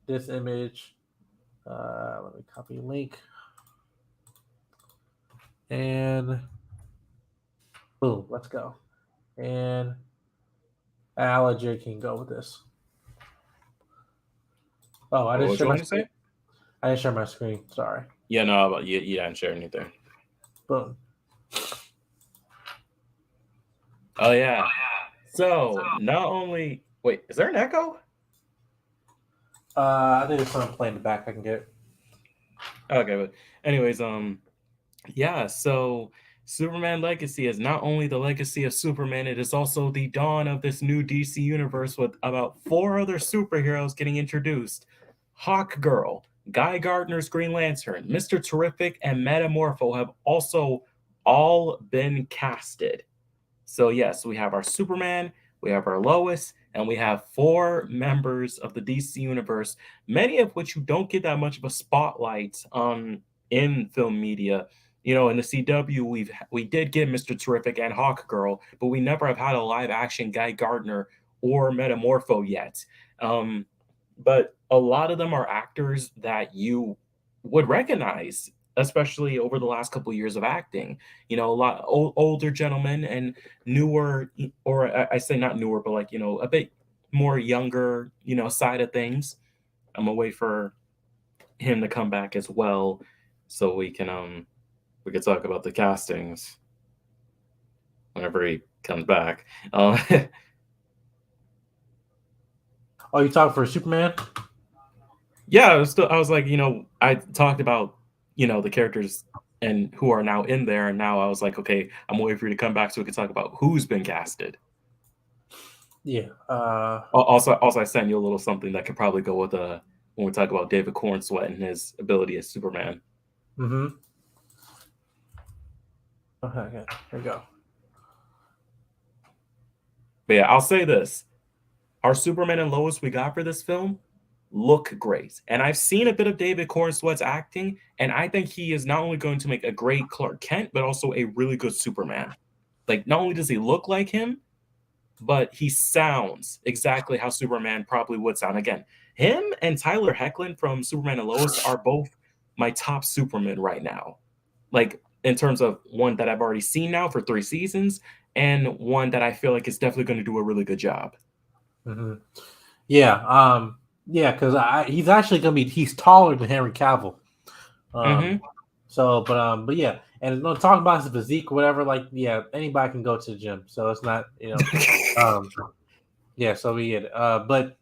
[SPEAKER 7] this image. Let me copy link. And boom, let's go. And Allergy can go with this. Oh, I didn't share my screen. I didn't share my screen. Sorry.
[SPEAKER 8] Yeah, no, but you didn't share anything.
[SPEAKER 7] Boom.
[SPEAKER 8] Oh yeah. So not only wait, is there an echo?
[SPEAKER 7] I think there's something playing in the back. I can get it.
[SPEAKER 8] Okay, but anyways, yeah. So Superman Legacy is not only the legacy of Superman, it is also the dawn of this new DC universe with about 4 other superheroes getting introduced: Hawkgirl, Guy Gardner's Green Lantern, Mr. Terrific, and Metamorpho have also all been casted. So yes, we have our Superman, we have our Lois, and we have 4 members of the DC universe, many of which you don't get that much of a spotlight in film media. You know, in the CW, we did get Mr. Terrific and Hawkgirl, but we never have had a live action Guy Gardner or Metamorpho yet. But a lot of them are actors that you would recognize, especially over the last couple of years of acting. You know, a lot older gentlemen and newer, or I say not newer, but like, you know, a bit more younger, you know, side of things. I'm gonna wait for him to come back as well, so we can talk about the castings whenever he comes back.
[SPEAKER 7] Oh, you talking for Superman?
[SPEAKER 8] Yeah, I was like, you know, I talked about, you know, the characters and who are now in there, and now I was like, okay, I'm waiting for you to come back so we can talk about who's been casted.
[SPEAKER 7] Yeah.
[SPEAKER 8] Also, I sent you a little something that could probably go with when we talk about David Cornsweet and his ability as Superman.
[SPEAKER 7] Mm-hmm. Okay, here we go.
[SPEAKER 8] But yeah, I'll say this: our Superman and Lois we got for this film look great. And I've seen a bit of David Cornsweet's acting, and I think he is not only going to make a great Clark Kent, but also a really good Superman. Like, not only does he look like him, but he sounds exactly how Superman probably would sound. Again, him and Tyler Hoechlin from Superman and Lois are both my top Superman right now. Like, in terms of one that I've already seen now for 3 seasons, and one that I feel like is definitely going to do a really good job.
[SPEAKER 7] Mm-hmm. Yeah. Yeah, because he's actually gonna he's taller than Henry Cavill. So, but yeah, and talking about his physique or whatever, like, yeah, anybody can go to the gym, so it's not, you know, yeah, so we get it. But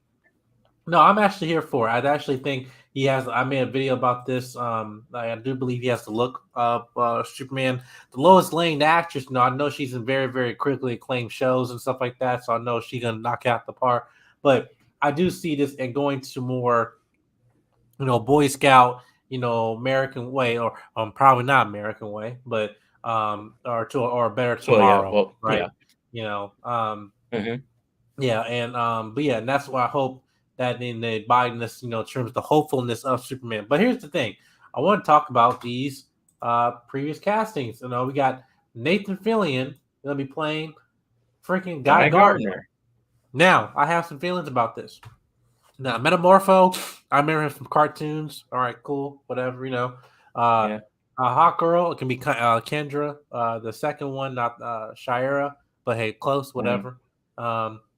[SPEAKER 7] no, I'm actually here for it. I actually think he has. I made a video about this. I do believe he has the look of Superman. The Lois Lane, the actress, I know she's in very, very critically acclaimed shows and stuff like that, so I know she's gonna knock out the park. But I do see this and going to more, you know, Boy Scout, you know, American way, or probably not American way, but or better tomorrow, right?
[SPEAKER 8] Yeah.
[SPEAKER 7] You know, yeah, and but yeah, and that's why I hope that in the Bideness, you know, in terms of the hopefulness of Superman. But here's the thing: I want to talk about these previous castings. You know, we got Nathan Fillion gonna be playing freaking Guy Gardner. Now, I have some feelings about this. Now, Metamorpho, I remember him from cartoons. All right, cool, whatever, you know. Hawkgirl, it can be Kendra. The second one, not Shira, but hey, close, whatever.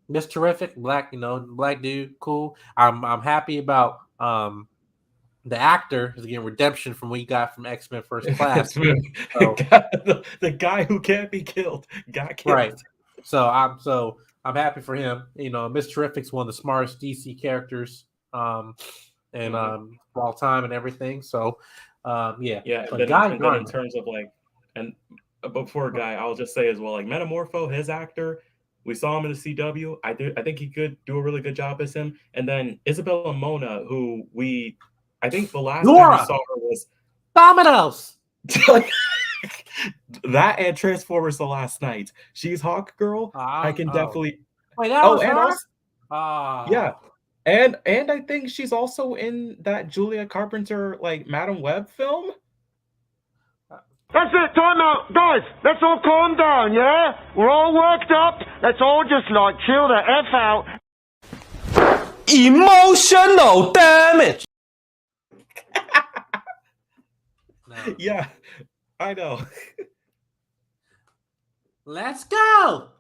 [SPEAKER 7] Miss Terrific, black, you know, black dude, cool. I'm happy about the actor is getting redemption from what you got from X-Men First Class.
[SPEAKER 8] So, the guy who can't be killed got killed.
[SPEAKER 7] Right. So I'm happy for him. You know, Miss Terrific's one of the smartest DC characters all time and everything. So yeah.
[SPEAKER 8] But then in terms of like, and before Guy, I'll just say as well, like Metamorpho, his actor, we saw him in the CW. I think he could do a really good job as him. And then Isabella Mona, who I think the last time we saw her was
[SPEAKER 7] Dominoes.
[SPEAKER 8] That and Transformers: The Last Night. She's Hawkgirl. I can definitely
[SPEAKER 7] Wait, that was
[SPEAKER 8] and
[SPEAKER 7] her?
[SPEAKER 8] also
[SPEAKER 7] Ah.
[SPEAKER 8] yeah, and I think she's also in that Julia Carpenter like Madam Web film.
[SPEAKER 10] That's it, time out. Guys, let's all calm down, yeah? We're all worked up. Let's all just, like, chill the F out.
[SPEAKER 11] Emotional damage.
[SPEAKER 7] No.
[SPEAKER 8] Yeah, I know.
[SPEAKER 7] Let's go!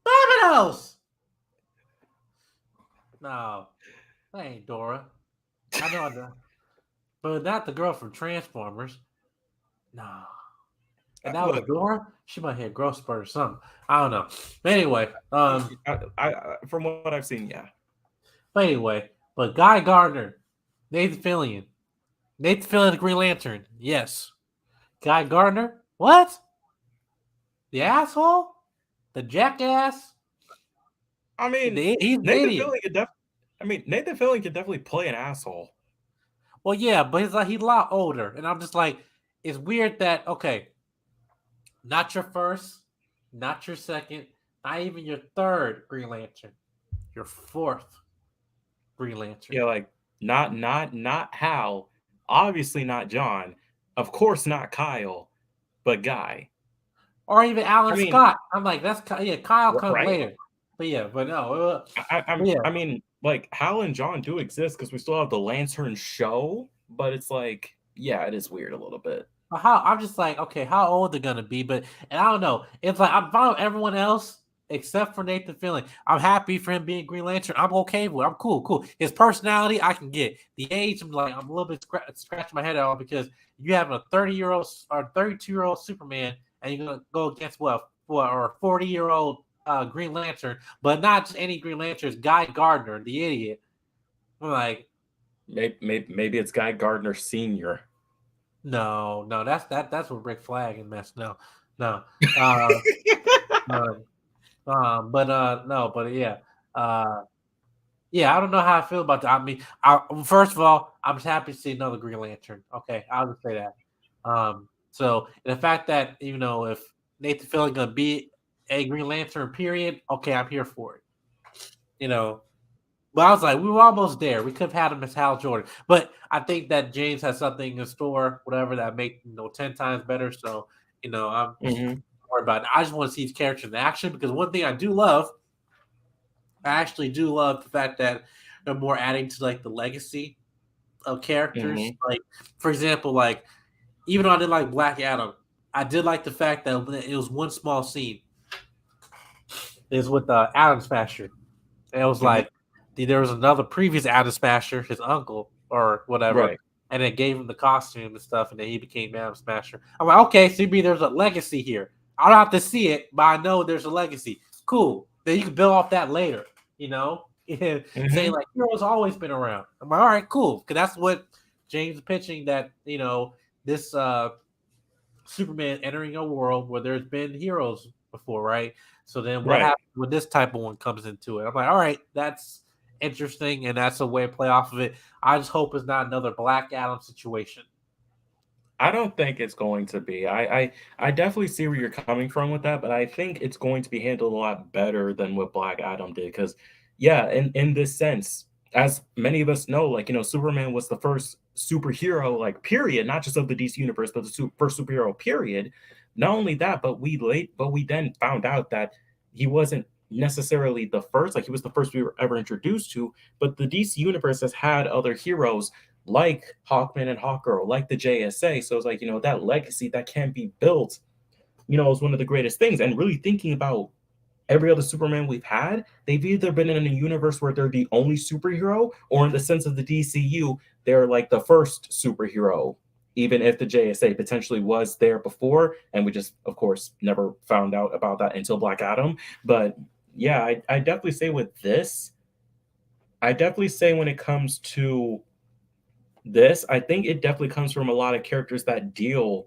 [SPEAKER 7] Dominoes! No, that ain't Dora. I know that. But not the girl from Transformers. No. And that was
[SPEAKER 8] Look,
[SPEAKER 7] Dora? She might have growth spurt or something. I don't know. But anyway,
[SPEAKER 8] I from what I've seen, yeah.
[SPEAKER 7] But Guy Gardner, Nathan Fillion. Nathan Fillion, the Green Lantern. Yes. Guy Gardner? What? The asshole? The jackass?
[SPEAKER 8] I mean,
[SPEAKER 7] He's
[SPEAKER 8] Nathan
[SPEAKER 7] idiot.
[SPEAKER 8] Fillion could Nathan Fillion could definitely play an asshole.
[SPEAKER 7] Well, yeah, but he's a lot older. And I'm just like, it's weird that, okay, not your first, not your second, not even your third Green Lantern, your fourth Green Lantern.
[SPEAKER 8] Yeah, like not Hal, obviously not John, of course not Kyle, but Guy.
[SPEAKER 7] Or even Alan Scott. I'm like, Kyle comes
[SPEAKER 8] right?
[SPEAKER 7] later. But yeah, but no.
[SPEAKER 8] I mean, like Hal and John do exist because we still have the Lantern show, but it's like, yeah, it is weird a little bit.
[SPEAKER 7] I'm just like, okay, how old they're gonna be, and I don't know. It's like I'm fine with everyone else except for Nathan Fillion. I'm happy for him being Green Lantern. I'm okay with it. I'm cool. His personality, I can get. The age, I'm a little bit scratching my head out because you have a 30-year-old or 32-year-old Superman, and you're gonna go against or a 40-year-old Green Lantern, but not just any Green Lantern. It's Guy Gardner, the idiot. I'm like,
[SPEAKER 8] maybe it's Guy Gardner Sr.
[SPEAKER 7] No, that's what Rick Flag and mess. No. But yeah. Yeah, I don't know how I feel about that. I mean, first of all, I'm just happy to see another Green Lantern. Okay, I'll just say that. So the fact that if Nathan Fillion gonna be a Green Lantern, period. Okay, I'm here for it. But I was like, we were almost there. We could have had him as Hal Jordan. But I think that James has something in store, whatever, that make 10 times better. So, I'm worried about it. I just want to see his character in action because one thing I actually do love the fact that they're more adding to like the legacy of characters. Like, for example, like even though I didn't like Black Adam, I did like the fact that it was one small scene. Is with Atom Smasher. And it was like, there was another previous Atom Smasher, his uncle or whatever,
[SPEAKER 8] right,
[SPEAKER 7] and it gave him the costume and stuff, and then he became Atom Smasher. I'm like, okay, CB, there's a legacy here. I don't have to see it, but I know there's a legacy. Cool. Then you can build off that later, saying like heroes always been around. I'm like, all right, cool, because that's what James is pitching, that this Superman entering a world where there's been heroes before, right? So then what happens when this type of one comes into it? I'm like, all right, that's interesting, and that's a way to play off of it. I just hope it's not another Black Adam situation.
[SPEAKER 8] I don't think it's going to be. I definitely see where you're coming from with that, but I think it's going to be handled a lot better than what Black Adam did. Because, yeah, in this sense, as many of us know, like, Superman was the first superhero, like, period, not just of the DC universe, but the first superhero, period. Not only that, but we then found out that he wasn't necessarily the first, like he was the first we were ever introduced to, but the DC universe has had other heroes like Hawkman and Hawkgirl, like the JSA. So it's like, that legacy that can be built, is one of the greatest things. And really thinking about every other Superman we've had, they've either been in a universe where they're the only superhero, or in the sense of the DCU, they're like the first superhero, even if the JSA potentially was there before. And we just, of course, never found out about that until Black Adam. But yeah, I definitely say with this, when it comes to this, I think it definitely comes from a lot of characters that deal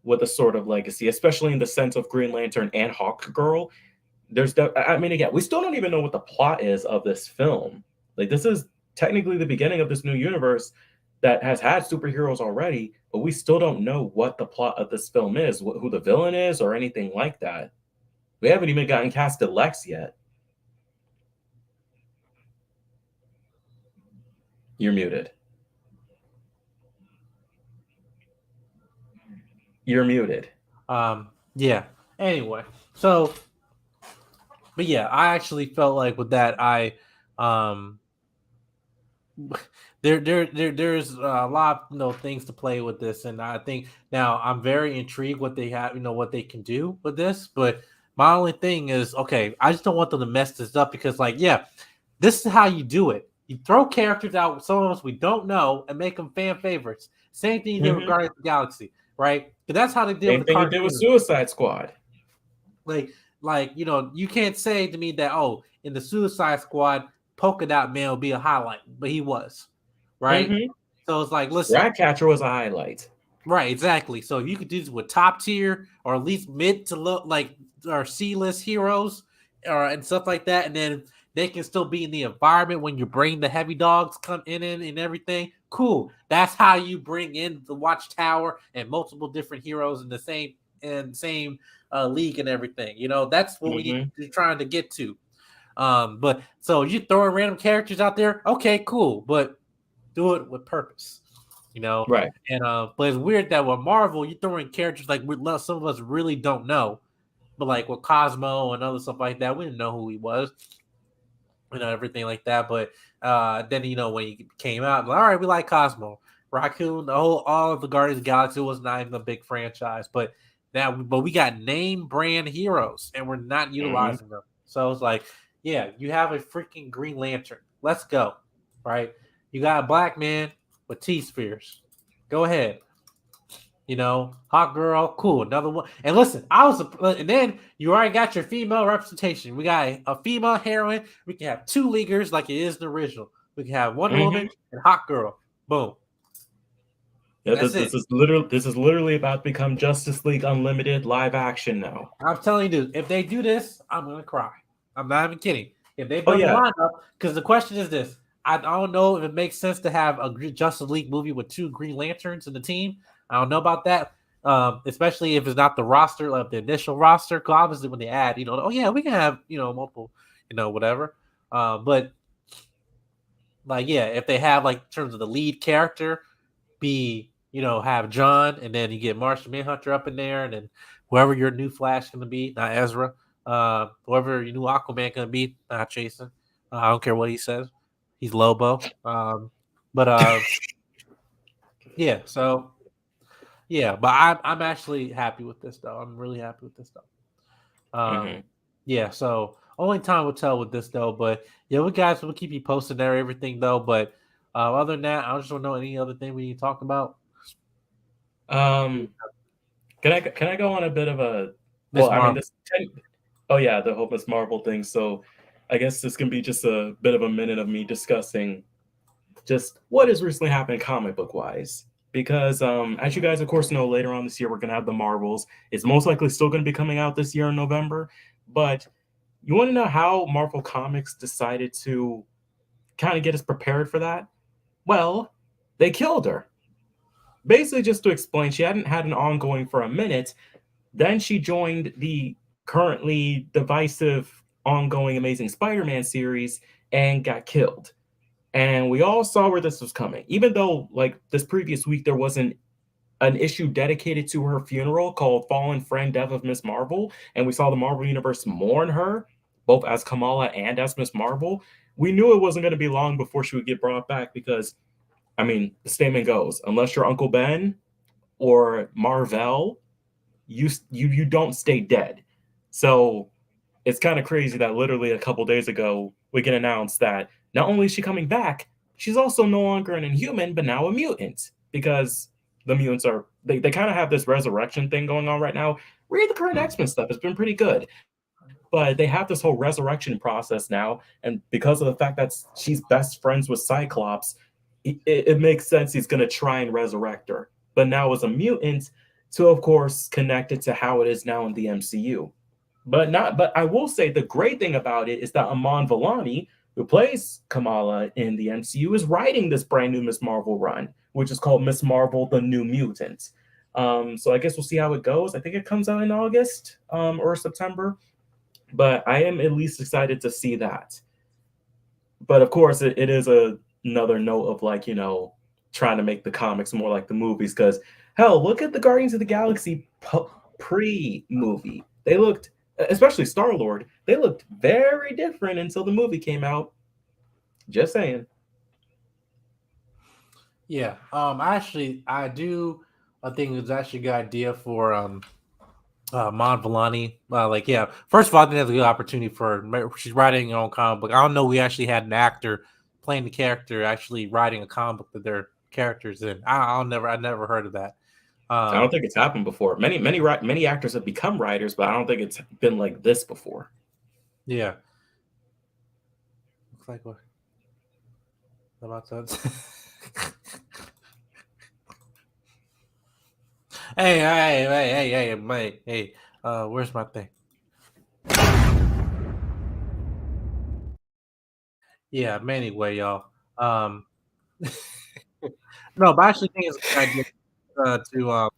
[SPEAKER 8] with a sort of legacy, especially in the sense of Green Lantern and Hawkgirl. Again, we still don't even know what the plot is of this film. Like, this is technically the beginning of this new universe that has had superheroes already, but we still don't know what the plot of this film is, who the villain is, or anything like that. We haven't even gotten casted Lex yet. You're muted. You're muted.
[SPEAKER 7] Yeah. Anyway, so, but yeah, I actually felt like with that, um, there's a lot of things to play with this, and I think now I'm very intrigued what they have, what they can do with this. But my only thing is, okay, I just don't want them to mess this up because, like, yeah, this is how you do it. You throw characters out, some of us we don't know, and make them fan favorites. Same thing you did with
[SPEAKER 8] Mhm.
[SPEAKER 7] Guardians of the Galaxy, right? But that's how they deal
[SPEAKER 8] Same
[SPEAKER 7] with the
[SPEAKER 8] thing you did with
[SPEAKER 7] cartoons.
[SPEAKER 8] Suicide Squad.
[SPEAKER 7] Like you can't say to me that in the Suicide Squad, Polka Dot Man will be a highlight, but he was, right?
[SPEAKER 8] Mhm.
[SPEAKER 7] So it's like, listen,
[SPEAKER 8] Ratcatcher was a highlight.
[SPEAKER 7] right, exactly. So you could do this with top tier or at least mid to low, like or C-list heroes, or and stuff like that, and then they can still be in the environment when you bring the heavy dogs come in and everything. Cool. That's how you bring in the Watchtower and multiple different heroes in the same league and everything. That's what we're trying to get to. But so you throwing random characters out there, okay, cool, but do it with purpose.
[SPEAKER 8] Right.
[SPEAKER 7] And but it's weird that with Marvel, you're throwing characters like some of us really don't know, but like with Cosmo and other stuff like that, we didn't know who he was, everything like that. But then when he came out, like, all right, we like Cosmo, Raccoon, all of the Guardians of the Galaxy was not even a big franchise, but we got name brand heroes and we're not utilizing them. So it's like, yeah, you have a freaking Green Lantern. Let's go, right? You got a black man with T-spheres. Go ahead. Hot girl, cool. Another one. And listen, and then you already got your female representation. We got a female heroine. We can have two leaguers like it is in the original. We can have Wonder Woman and Hot Girl. Boom.
[SPEAKER 8] Yeah, this is literally about to become Justice League Unlimited live action now.
[SPEAKER 7] I'm telling you, if they do this, I'm gonna cry. I'm not even kidding. If they build a lineup, because the question is this: I don't know if it makes sense to have a Justice League movie with two Green Lanterns in the team. I don't know about that, especially if it's not the roster, like the initial roster. Because obviously, when they add, oh yeah, we can have multiple, whatever. But like, yeah, if they have like in terms of the lead character, be have John, and then you get Martian Manhunter up in there, and then whoever your new Flash going to be, not Ezra, whoever your new Aquaman going to be, not Jason. I don't care what he says. He's Lobo. But yeah, so yeah, but I'm actually happy with this though. I'm really happy with this though. Yeah, so only time will tell with this though. But yeah, we'll keep you posted there, everything though. But other than that, I just don't know any other thing we need to talk about.
[SPEAKER 8] Can I go on a bit of a the whole Miss Marvel thing. So I guess this can be just a bit of a minute of me discussing just what has recently happened comic book wise. Because as you guys of course know, later on this year we're gonna have the Marvels. It's most likely still gonna be coming out this year in November. But you want to know how Marvel Comics decided to kind of get us prepared for that? Well, they killed her. Basically, just to explain, she hadn't had an ongoing for a minute. Then she joined the currently divisive ongoing Amazing Spider-Man series and got killed. And we all saw where this was coming. Even though, like, this previous week, there wasn't an issue dedicated to her funeral called Fallen Friend Death of Miss Marvel, and we saw the Marvel Universe mourn her, both as Kamala and as Miss Marvel. We knew it wasn't going to be long before she would get brought back because, I mean, the statement goes, unless you're Uncle Ben or Marvel, you don't stay dead. So it's kind of crazy that literally a couple days ago, we can announce that not only is she coming back, she's also no longer an Inhuman, but now a mutant because the mutants are, they kind of have this resurrection thing going on right now. Read the current X-Men stuff. It's been pretty good. But they have this whole resurrection process now. And because of the fact that she's best friends with Cyclops, it makes sense he's going to try and resurrect her. But now as a mutant to, of course, connect it to how it is now in the MCU. But I will say the great thing about it is that Aman Vellani, who plays Kamala in the MCU, is writing this brand new Miss Marvel run, which is called Miss Marvel: The New Mutant. So I guess we'll see how it goes. I think it comes out in August or September. But I am at least excited to see that. But of course, it is a another note of like, trying to make the comics more like the movies. Because hell, look at the Guardians of the Galaxy pre-movie. They looked, especially Star-Lord, they looked very different until the movie came out. Just saying.
[SPEAKER 7] Yeah. I think it's actually a good idea for Mon Vellani. First of all, I think that's a good opportunity for her. She's writing her own comic book. I don't know. We actually had an actor playing the character actually writing a comic book that their characters in. I never heard of that.
[SPEAKER 8] I don't think it's happened before. Many actors have become writers, but I don't think it's been like this before.
[SPEAKER 7] Yeah. Looks like what about that? Hey, where's my thing? Yeah, but anyway, y'all. No, but I actually think it's a good idea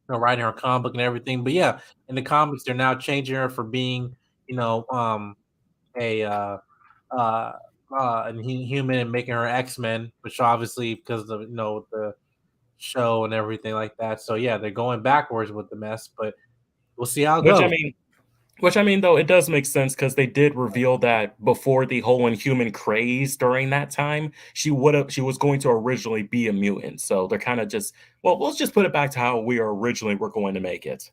[SPEAKER 7] to writing her comic book and everything. But yeah, in the comics, they're now changing her for being, a human and making her X-Men, which obviously because of the show and everything like that. So yeah, they're going backwards with the mess, but we'll see how it
[SPEAKER 8] Which I
[SPEAKER 7] goes.
[SPEAKER 8] mean, though, it does make sense because they did reveal that before the whole Inhuman craze during that time, she was going to originally be a mutant. So they're kind of just, well, let's just put it back to how we originally were going to make it.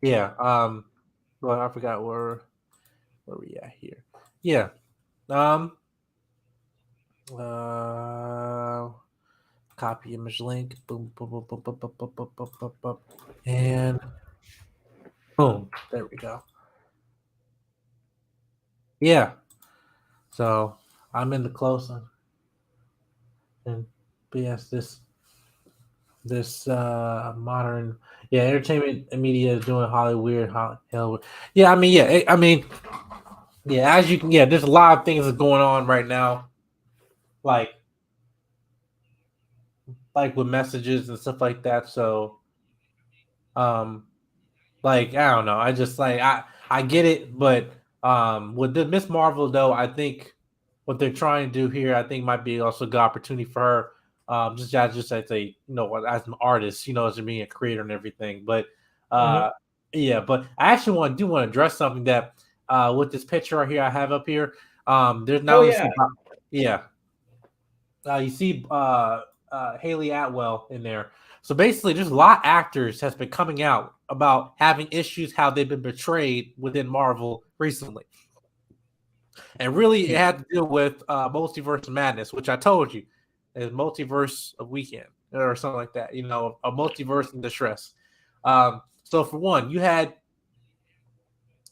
[SPEAKER 7] Yeah. Well, I forgot where we at here. Yeah. Copy image link. Boom, boom, boom, boom, boom, boom, boom, boom, boom, boom, boom. And boom. There we go. Yeah. So I'm in the close one. And yes, this modern entertainment and media is doing Hollywood. Yeah, I mean, as you can, there's a lot of things that's going on right now, like with messages and stuff like that. So, I don't know. I just I get it, but with the Miss Marvel though, I think what they're trying to do here, I think might be also a good opportunity for her. Just as a as an artist, as being a creator and everything. But but I actually want to address something that with this picture right here I have up here. There's now you see Haley Atwell in there. So basically, there's a lot of actors has been coming out about having issues how they've been betrayed within Marvel recently. And really, it had to deal with Multiverse Madness, which I told you is Multiverse of Weekend or something like that. A multiverse in distress. So for one, you had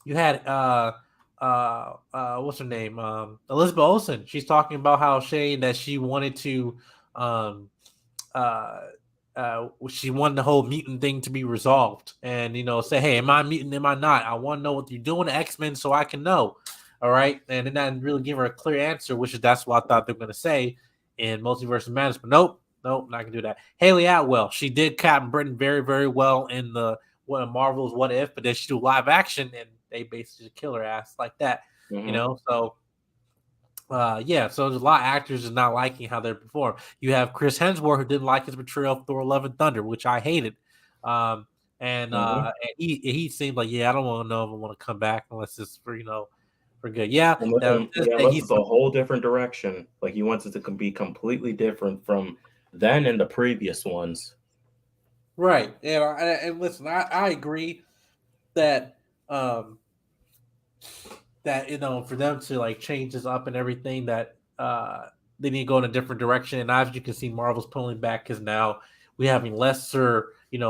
[SPEAKER 7] what's her name? Elizabeth Olsen. She's talking about how that she wanted to she wanted the whole mutant thing to be resolved and say, hey, am I mutant, am I not? I want to know what you're doing to X-Men so I can know. All right. And then not really give her a clear answer, that's what I thought they were going to say in Multiverse of Madness. But nope, not going to do that. Haley Atwell, she did Captain Britain very, very well in the Marvel's What If, but then she do live action and they basically kill her ass like that. So so there's a lot of actors is not liking how they perform. You have Chris Hemsworth who didn't like his portrayal of Thor: Love and Thunder, which I hated. And he seemed like, I don't want to know if I want to come back unless it's for for good.
[SPEAKER 8] Unless it's a whole different direction. Like he wants it to be completely different from then and the previous ones.
[SPEAKER 7] Right. And listen, I agree that for them to change this up and everything, that they need to go in a different direction. And as you can see, Marvel's pulling back because now we having lesser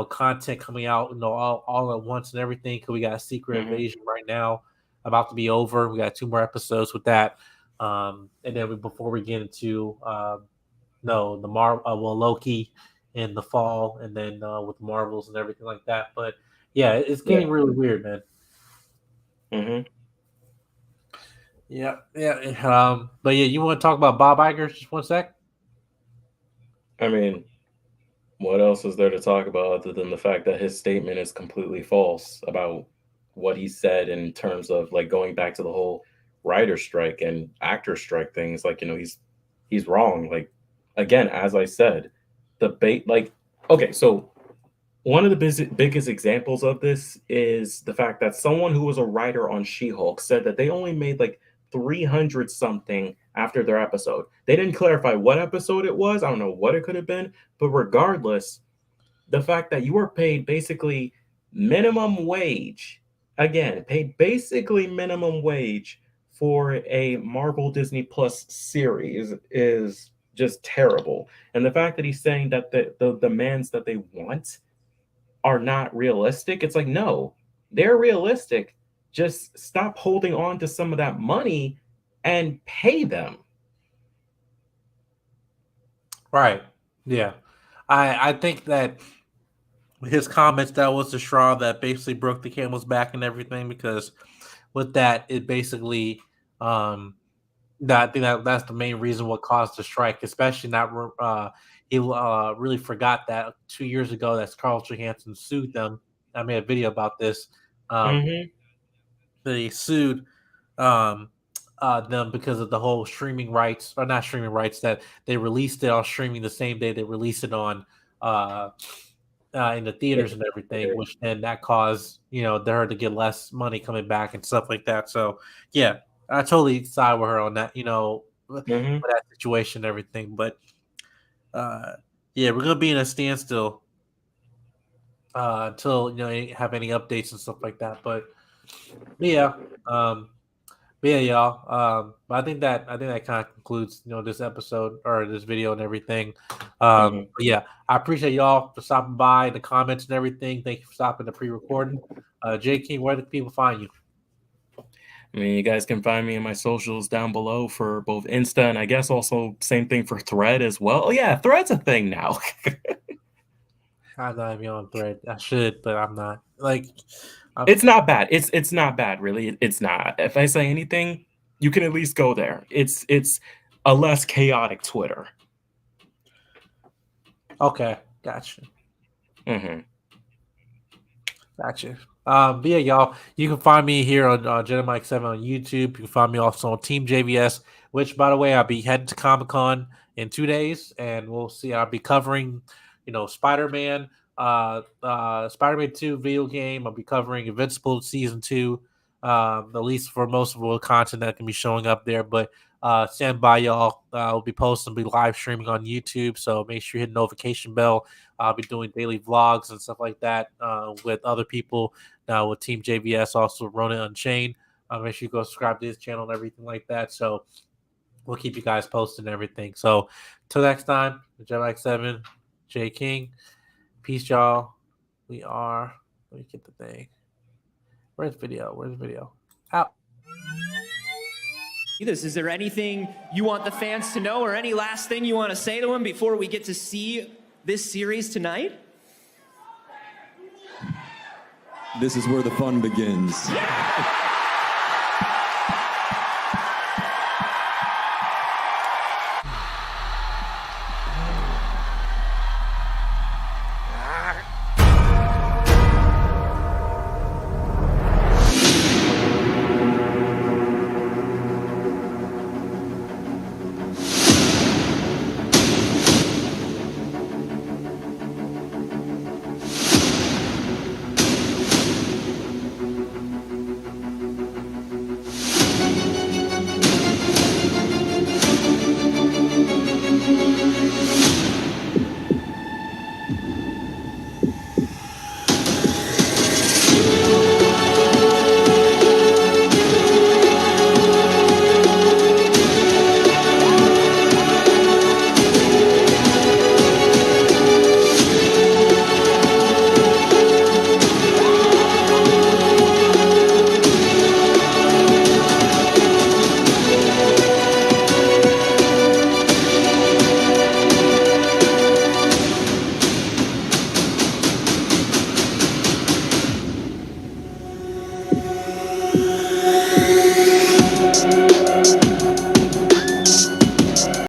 [SPEAKER 7] content coming out all at once and everything, because we got Secret Invasion right now about to be over. We got 2 more episodes with that, and then before we get into Loki in the fall, and then with Marvels and everything like that. But it's getting really weird, man. Yeah. But you want to talk about Bob Iger just 1 sec?
[SPEAKER 8] I mean, what else is there to talk about other than the fact that his statement is completely false about what he said in terms of going back to the whole writer strike and actor strike things? he's wrong. Like, again, as I said, the bait, like, okay, so one of the biggest examples of this is the fact that someone who was a writer on She-Hulk said that they only made like 300 something after their episode. They didn't clarify what episode it was. I don't know what it could have been, but regardless, the fact that you were paid basically minimum wage, again, paid basically minimum wage for a Marvel Disney Plus series is just terrible. And the fact that he's saying that the demands that they want are not realistic, it's like, no, they're realistic. Just stop holding on to some of that money and pay them.
[SPEAKER 7] Right. Yeah. I think that his comments, that was the straw that basically broke the camel's back and everything, because with that, it basically that I think that's the main reason what caused the strike, especially not he really forgot that 2 years ago that Scarlett Johansson sued them. I made a video about this.
[SPEAKER 8] Mhm.
[SPEAKER 7] They sued them because of the whole streaming rights, or not streaming rights, that they released it on streaming the same day they released it on in the theaters and everything, which then that caused her to get less money coming back and stuff like that. So yeah, I totally side with her on that, with that situation and everything. But yeah, we're gonna be in a standstill until have any updates and stuff like that. But yeah, y'all. But I think that kind of concludes this episode or this video and everything. But yeah, I appreciate y'all for stopping by, the comments and everything. Thank you for stopping the pre-recording. J King, where do people find you?
[SPEAKER 8] I mean, you guys can find me in my socials down below for both Insta and I guess also same thing for Thread as well. Oh yeah, Thread's a thing now.
[SPEAKER 7] I'm not even on Thread. I should, but I'm not.
[SPEAKER 8] It's not bad. It's not bad, really. It's not. If I say anything, you can at least go there. It's a less chaotic Twitter.
[SPEAKER 7] Okay, gotcha.
[SPEAKER 8] Mm-hmm.
[SPEAKER 7] Gotcha. But yeah, y'all, you can find me here on Jedi Mike 7 on YouTube. You can find me also on Team JVS, which, by the way, I'll be heading to Comic-Con in 2 days, and we'll see. I'll be covering, Spider-Man, Spider-Man 2 video game. I'll be covering Invincible Season 2, at least for most of the content that can be showing up there. But stand by, y'all. We'll be posting, be live streaming on YouTube, so make sure you hit the notification bell. I'll be doing daily vlogs and stuff like that with other people. Now with Team JVS, also Ronan Unchained. Make sure you go subscribe to his channel and everything like that. So we'll keep you guys posted and everything. So till next time, Jedi 7, J King. Peace, y'all. Let me get the thing. Where's the video? Out.
[SPEAKER 2] Is there anything you want the fans to know, or any last thing you want to say to them before we get to see this series tonight?
[SPEAKER 3] This is where the fun begins.
[SPEAKER 2] Yeah.